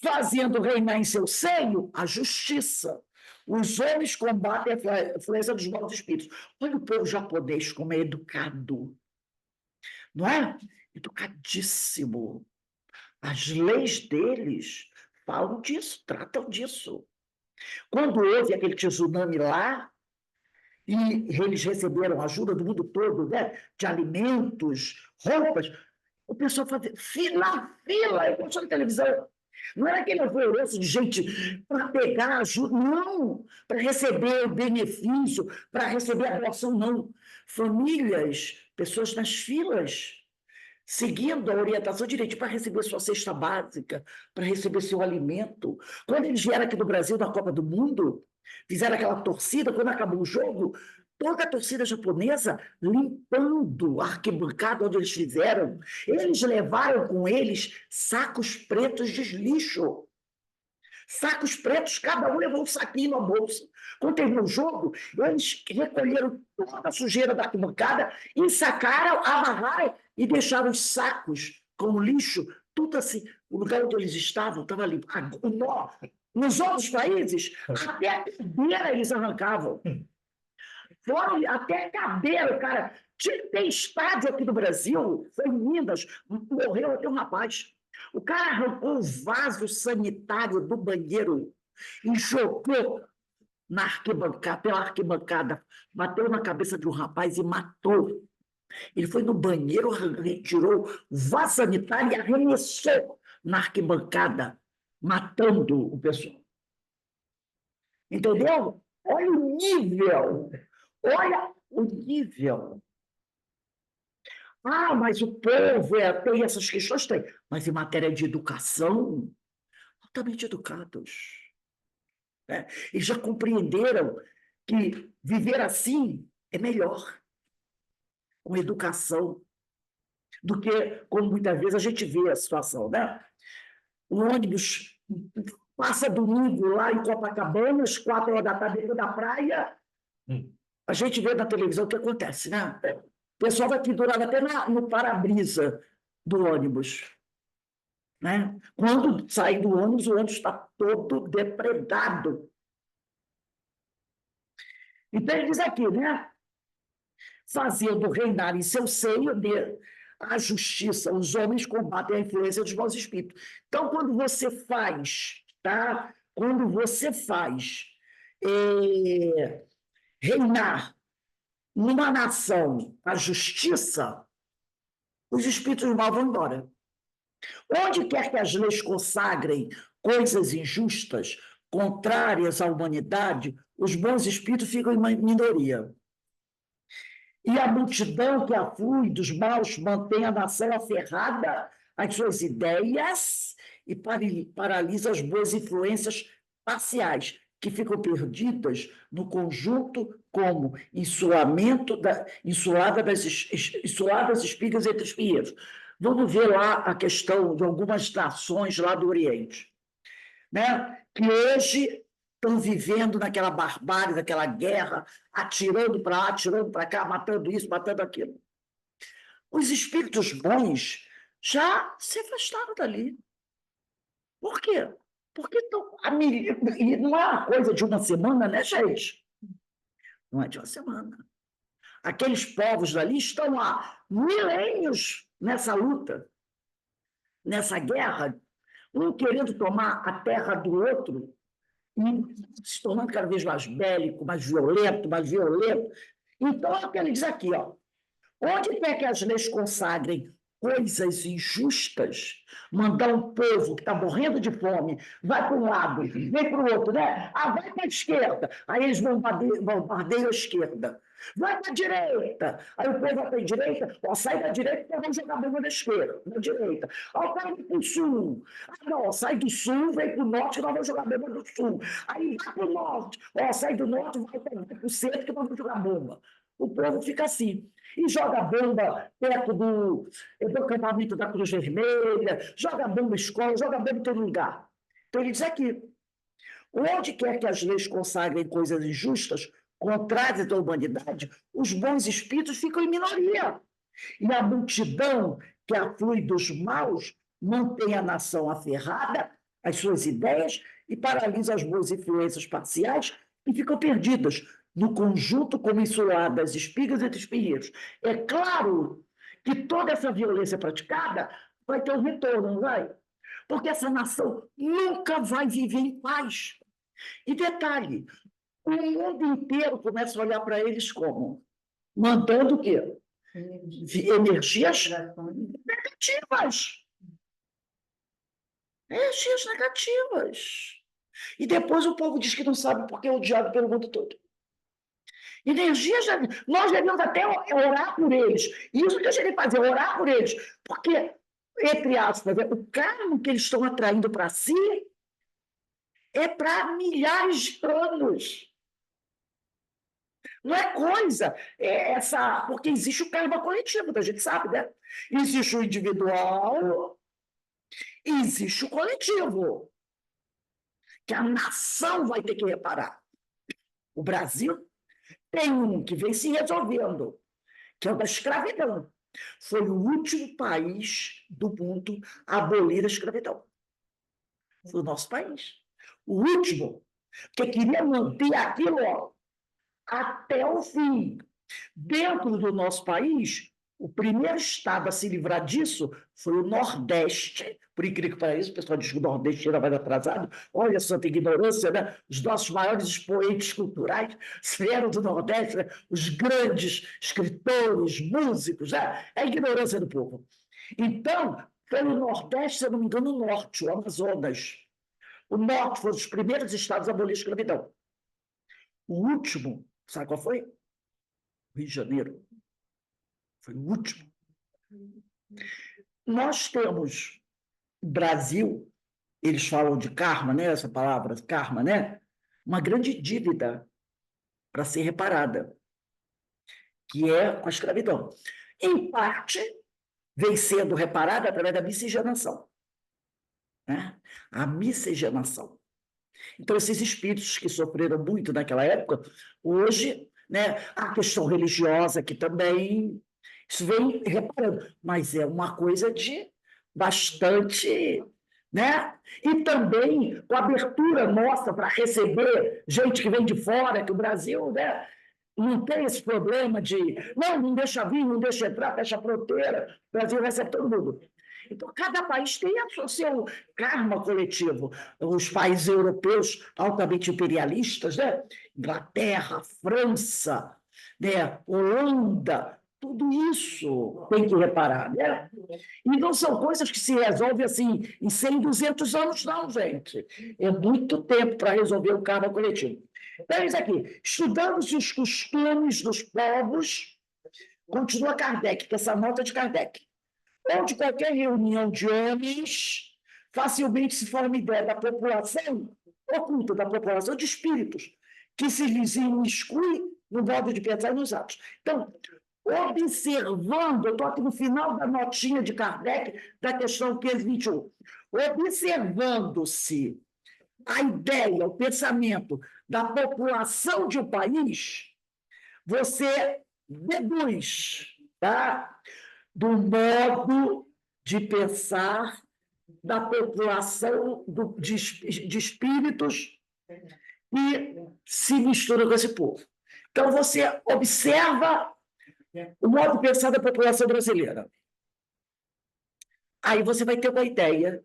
fazendo reinar em seu seio a justiça. Os homens combatem a influência dos maus espíritos. Olha o povo japonês como é educado. Não é? Educadíssimo. As leis deles falam disso, tratam disso. Quando houve aquele tsunami lá, e eles receberam ajuda do mundo todo, né? De alimentos, roupas, o pessoal fazia fila, eu mostrei na televisão. Não era aquele alvoroço de gente para pegar ajuda, não, para receber benefício, para receber a doação, não. Famílias, pessoas nas filas, seguindo a orientação direitinho para receber sua cesta básica, para receber seu alimento. Quando eles vieram aqui do Brasil na Copa do Mundo, fizeram aquela torcida, quando acabou o jogo, toda a torcida japonesa limpando a arquibancada onde eles fizeram. Eles levaram com eles sacos pretos de lixo. Sacos pretos, cada um levou um saquinho na bolsa. Quando terminou o jogo, eles recolheram toda a sujeira da arquibancada, ensacaram, amarraram e deixaram os sacos com lixo, tudo assim. O lugar onde eles estavam estava limpo. Nos outros países, até a cadeira eles arrancavam. Foram até a cadeira, cara. Tem estádio aqui no Brasil, foi em Minas, morreu até um rapaz. O cara arrancou o vaso sanitário do banheiro e jogou na arquibancada, pela arquibancada, bateu na cabeça de um rapaz e matou. Ele foi no banheiro, retirou o vaso sanitário e arremessou na arquibancada, matando o pessoal. Entendeu? Olha o nível. Olha o nível. Ah, mas o povo tem essas questões, tem. Mas em matéria de educação, altamente educados. né? Eles já compreenderam que viver assim é melhor, com educação, do que, como muitas vezes a gente vê a situação, né? O ônibus passa domingo lá em Copacabana, às 4 horas da tarde, dentro da praia, a gente vê na televisão o que acontece, né? O pessoal vai pendurado até no para-brisa do ônibus, né? Quando sai do ônibus, o ônibus está todo depredado. Então, ele diz aqui, né? Fazendo reinar em seu seio a justiça, os homens combatem a influência dos maus espíritos. Então, quando você faz, tá? Quando você faz reinar numa nação a justiça, os espíritos maus vão embora. Onde quer que as leis consagrem coisas injustas, contrárias à humanidade, os bons espíritos ficam em minoria. E a multidão que aflui dos maus mantém a nação aferrada às suas ideias e paralisa as boas influências parciais, que ficam perdidas no conjunto como insuladas espigas entre espinheiros. Vamos ver lá a questão de algumas nações lá do Oriente, né? Que hoje estão vivendo naquela barbárie, naquela guerra, atirando para lá, atirando para cá, matando isso, matando aquilo. Os espíritos bons já se afastaram dali. Por quê? Porque estão. E não é uma coisa de uma semana, né, gente? Não é de uma semana. Aqueles povos dali estão há milênios nessa luta, nessa guerra, um querendo tomar a terra do outro, e se tornando cada vez mais bélico, mais violento, mais violento. Então, é o que ele diz aqui, ó. Onde quer que as leis consagrem coisas injustas, mandar um povo que está morrendo de fome, vai para um lado, vem para o outro, né? Ah, vai para a esquerda, aí eles bombardeiam a esquerda. Vai para a direita, aí o povo vai para a direita, ó, sai da direita e vão jogar bomba na esquerda, na direita. Ó, vai para o sul, ah, não, sai do sul, vem para o norte, nós vamos jogar bomba no sul. Aí vai para o norte, ó, sai do norte, vai para o centro, que nós vamos jogar bomba. O povo fica assim. E joga bomba perto do acampamento da Cruz Vermelha, joga bomba em escola, joga bomba em todo lugar. Então, ele diz aqui, onde quer que as leis consagrem coisas injustas, contrárias à humanidade, os bons espíritos ficam em minoria. E a multidão que aflui dos maus mantém a nação aferrada às suas ideias e paralisa as boas influências parciais e ficam perdidas no conjunto como insuladas espigas entre espinheiros. É claro que toda essa violência praticada vai ter um retorno, não vai? Porque essa nação nunca vai viver em paz. E detalhe, o mundo inteiro começa a olhar para eles como? Mandando o quê? Energias negativas. Energias negativas. E depois o povo diz que não sabe porque é odiado pelo mundo todo. Energias, nós devemos até orar por eles. Isso que eu cheguei a fazer, orar por eles. Porque, entre aspas, o karma que eles estão atraindo para si é para milhares de anos. Não é coisa, porque existe o karma coletivo, a gente sabe, né? Existe o individual e existe o coletivo, que a nação vai ter que reparar. O Brasil tem um que vem se resolvendo, que é o da escravidão. Foi o último país do mundo a abolir a escravidão. Foi o nosso país. O último, que queria manter aquilo, ó, até o fim. Dentro do nosso país, o primeiro estado a se livrar disso foi o Nordeste. Por incrível que pareça, o pessoal diz que o Nordeste era mais atrasado. Olha só, tem ignorância, né? Os nossos maiores expoentes culturais vieram do Nordeste, né? Os grandes escritores, músicos, né? É a ignorância do povo. Então, pelo Nordeste, se eu não me engano, o Norte, o Amazonas. O Norte foram os primeiros estados a abolir a escravidão. O último, sabe qual foi? Rio de Janeiro. Foi o último. Nós temos Brasil, eles falam de karma, né? Essa palavra, karma, né? uma grande dívida para ser reparada, que é a escravidão. Em parte, vem sendo reparada através da miscigenação, né? A miscigenação. Então, esses espíritos que sofreram muito naquela época, hoje, né, a questão religiosa que também, isso vem reparando, mas é uma coisa de bastante, né? E também com a abertura nossa para receber gente que vem de fora, que o Brasil, né, não tem esse problema de não deixa vir, não deixa entrar, fecha a fronteira, o Brasil recebe todo mundo. Então, cada país tem o seu karma coletivo. Os países europeus altamente imperialistas, né? Inglaterra, França, né? Holanda, tudo isso tem que reparar, né? E não são coisas que se resolvem assim em 100, 200 anos, não, gente. É muito tempo para resolver o karma coletivo. Então, isso aqui, estudando-se os costumes dos povos, continua Kardec, que essa nota é de Kardec. Onde qualquer reunião de homens, facilmente se forma ideia da população, oculta da população de espíritos, que se lhes imiscui no modo de pensar e nos atos. Então, observando, eu estou aqui no final da notinha de Kardec, da questão 521, observando-se a ideia, o pensamento da população de um país, você deduz, tá? Do modo de pensar da população de espíritos que se misturam com esse povo. Então, você observa o modo de pensar da população brasileira. Aí você vai ter uma ideia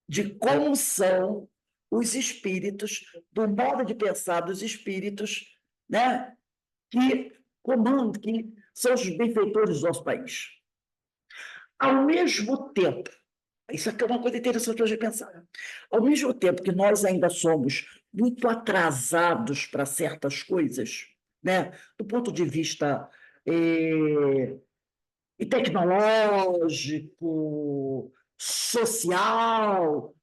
de como são os espíritos, do modo de pensar dos espíritos, né, que comandam, que são os benfeitores do nosso país. Ao mesmo tempo, isso aqui é uma coisa interessante para a gente pensar, ao mesmo tempo que nós ainda somos muito atrasados para certas coisas, né, do ponto de vista tecnológico, social,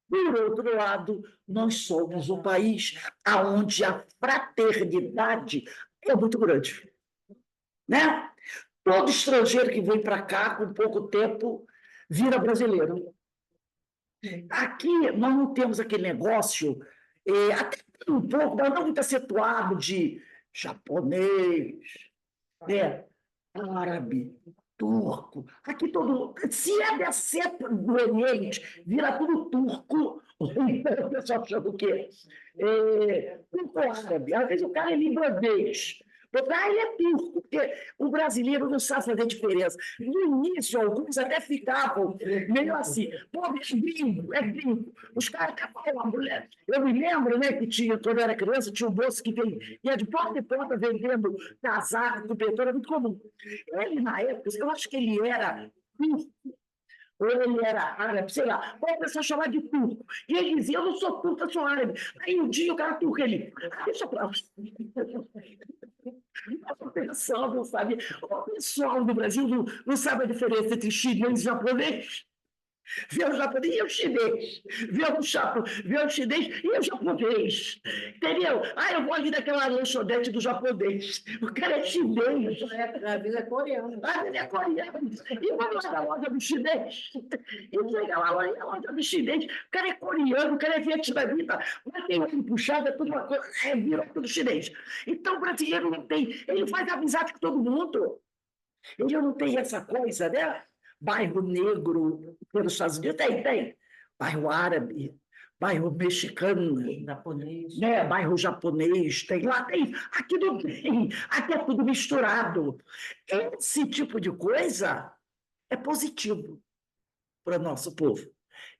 por outro lado, nós somos um país onde a fraternidade é muito grande, né? Todo estrangeiro que vem para cá com pouco tempo vira brasileiro. Aqui nós não temos aquele negócio, até um pouco, mas não muito acentuado, de japonês, né? Árabe, turco. Aqui todo. Se é da cepa do Oriente, vira tudo turco. O pessoal chama o quê? Turco árabe. Às vezes o cara é libanês. Ele é turco, porque o brasileiro não sabe fazer diferença. No início, alguns até ficavam meio assim, pô, é gringo. Os caras até falavam, mulher. Eu me lembro, né, que tinha, quando eu era criança, tinha um moço que ia de porta em porta vendendo casaco, cobertor, era muito comum. Ele, na época, eu acho que ele era turco, ou ele era árabe, sei lá, ou a pessoa chamava de turco. E ele dizia, eu não sou turco, eu sou árabe. Aí um dia o cara turco, ele, deixa pra lá. Eu pensando, sabe? O pessoal do Brasil não sabe a diferença entre chinês e japonês. Vê o japonês e o chinês. Vê o chinês e o japonês. Entendeu? Eu vou ali naquela lanchonete do japonês. O cara é chinês. A vida é coreana. Ele é coreano. E vamos lá na loja do chinês. E chega lá na loja do chinês. O cara é coreano, o cara é vietnamita. Mas tem um puxado, é tudo uma coisa. Virou tudo chinês. Então o brasileiro não tem. Ele faz amizade com todo mundo. Ele não tem essa coisa, né? Bairro negro pelos Estados Unidos, tem. Bairro árabe, bairro mexicano, Japonês. né? Bairro japonês, tem lá, tem. Aqui não tem, aqui é tudo misturado. Esse tipo de coisa é positivo para o nosso povo.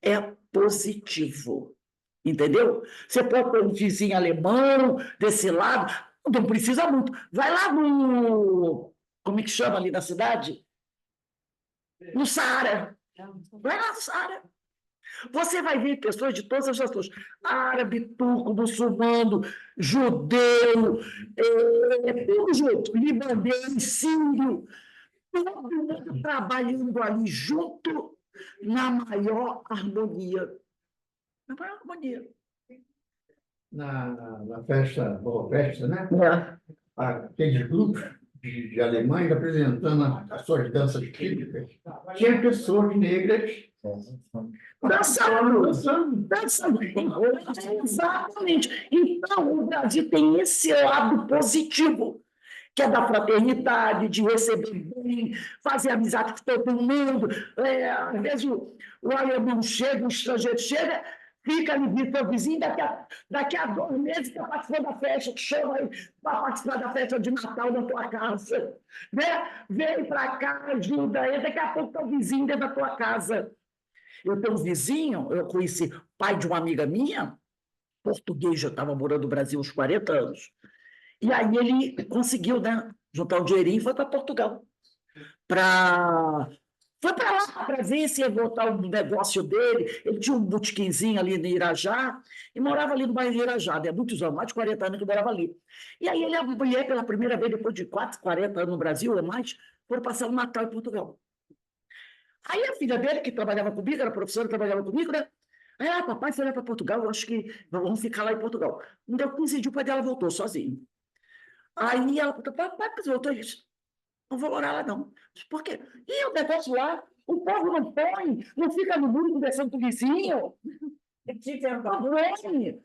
É positivo. Entendeu? Você pode ter um vizinho alemão desse lado, não precisa muito. Vai lá no. Como é que chama ali na cidade? No Saara. Vai lá no Saara. Você vai ver pessoas de todas as nações. Árabe, turco, muçulmano, judeu, tudo junto. Libanês, sírio. Todo mundo trabalhando ali junto na maior harmonia. Na maior harmonia. na festa, boa festa, né? É. Aqueles grupos de alemães apresentando as suas danças típicas. Tinha pessoas negras Dançando. dançando. Dançando. Exatamente. Então, o Brasil tem esse lado positivo, que é da fraternidade, de receber bem, fazer amizade com todo mundo. Às vezes o alemão chega, o estrangeiro chega, fica ali vindo seu vizinho, daqui a 2 meses está participando da festa, te chama aí para participar da festa de Natal na tua casa. Né? Vem para cá, ajuda aí, daqui a pouco está o vizinho dentro da tua casa. Eu tenho um vizinho, eu conheci pai de uma amiga minha, português, já estava morando no Brasil uns 40 anos. E aí ele conseguiu, né, juntar um dinheirinho e foi para Portugal. Foi para lá para ver se ia voltar o negócio dele. Ele tinha um botequinzinho ali no Irajá e morava ali no bairro de Irajá, né? Muitos anos, mais de 40 anos que morava ali. E aí ele e a mulher, pela primeira vez, depois de 40 anos no Brasil, ou mais, foram passar o Natal em Portugal. Aí a filha dele, que trabalhava comigo, era professora, trabalhava comigo, né? Aí, papai foi lá para Portugal, eu acho que vamos ficar lá em Portugal. Não deu 15 dias, o pai dela voltou sozinho. Aí ela perguntou, papai, mas voltou isso? Não vou morar lá, não. Por quê? E o negócio lá, o povo não põe, não fica no muro conversando com o vizinho. Não vem.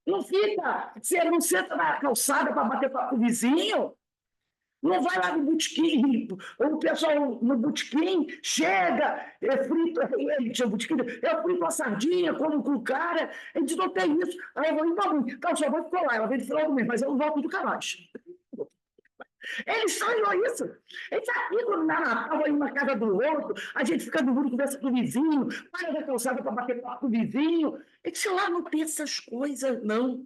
Não fica, você não senta na calçada para bater papo com o vizinho. Não vai lá no botequim, o pessoal no botequim chega, frito, ele tinha botequim, eu frito uma sardinha, como com o cara, a gente não tem isso. Aí eu vou, então só vou ficar lá, ela vem no final do mês, mas eu não volto nunca mais. Ele estranhou isso. Ele está aqui no Natal, aí na casa do outro, a gente fica no muro, conversa com o vizinho, para da calçada para bater papo com o vizinho. Ele disse, lá não tem essas coisas, não.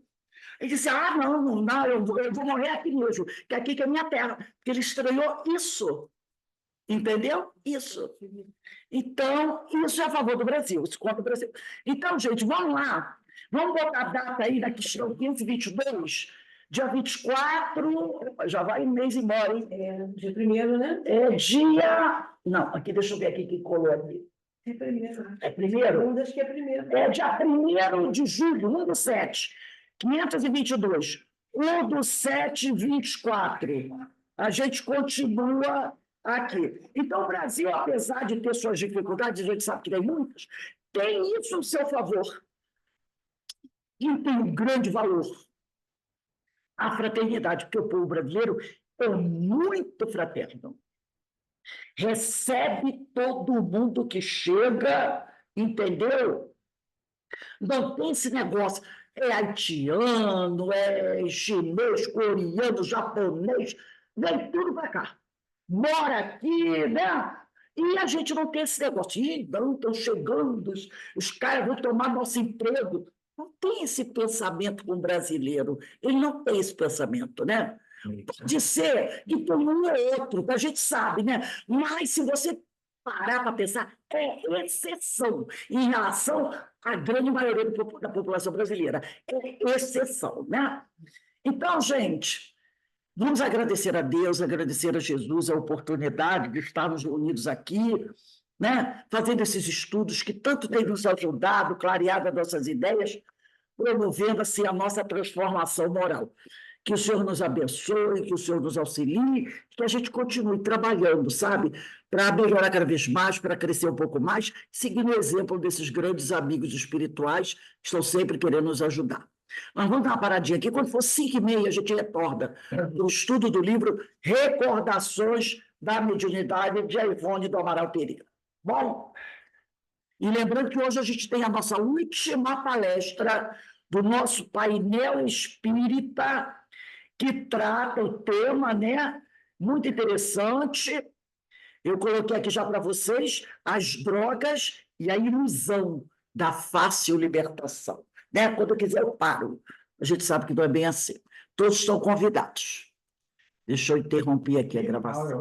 Ele disse, não, eu vou morrer aqui mesmo, que aqui que é minha terra. Porque ele estranhou isso. Entendeu? Isso. Então, isso é a favor do Brasil, isso contra o Brasil. Então, gente, vamos lá. Vamos botar a data aí, daqui a 522, dia 24, já vai um mês embora, hein? Dia 1º, né? Não, aqui, deixa eu ver aqui quem colou aqui. É 1º. É 1º? Acho que é 1º. É dia 1º de julho, 1/7, 522. 1/7/24. A gente continua aqui. Então, o Brasil, apesar de ter suas dificuldades, a gente sabe que tem muitas, tem isso ao seu favor. E tem um grande valor. A fraternidade, porque o povo brasileiro é muito fraterno. Recebe todo mundo que chega, entendeu? Não tem esse negócio, é haitiano, é chinês, coreano, japonês, vem tudo para cá. Mora aqui, né? E a gente não tem esse negócio. Não, estão chegando, os caras vão tomar nosso emprego. Não tem esse pensamento com o brasileiro. Ele não tem esse pensamento, né? Pode ser que tem um ou outro, que a gente sabe, né? Mas se você parar para pensar, é exceção em relação à grande maioria da população brasileira. É exceção, né? Então, gente, vamos agradecer a Deus, agradecer a Jesus a oportunidade de estarmos reunidos aqui, né? Fazendo esses estudos que tanto têm nos ajudado, clareado as nossas ideias, promovendo assim a nossa transformação moral. Que o Senhor nos abençoe, que o Senhor nos auxilie, que a gente continue trabalhando, sabe? Para melhorar cada vez mais, para crescer um pouco mais, seguindo o exemplo desses grandes amigos espirituais que estão sempre querendo nos ajudar. Mas vamos dar uma paradinha aqui, quando for 5h30 a gente retorna do estudo do livro Recordações da Mediunidade de Ivone do Amaral Pereira. Bom? E lembrando que hoje a gente tem a nossa última palestra do nosso painel espírita, que trata o tema, né? Muito interessante. Eu coloquei aqui já para vocês as drogas e a ilusão da fácil libertação. Né? Quando eu quiser, eu paro. A gente sabe que não é bem assim. Todos estão convidados. Deixa eu interromper aqui a gravação.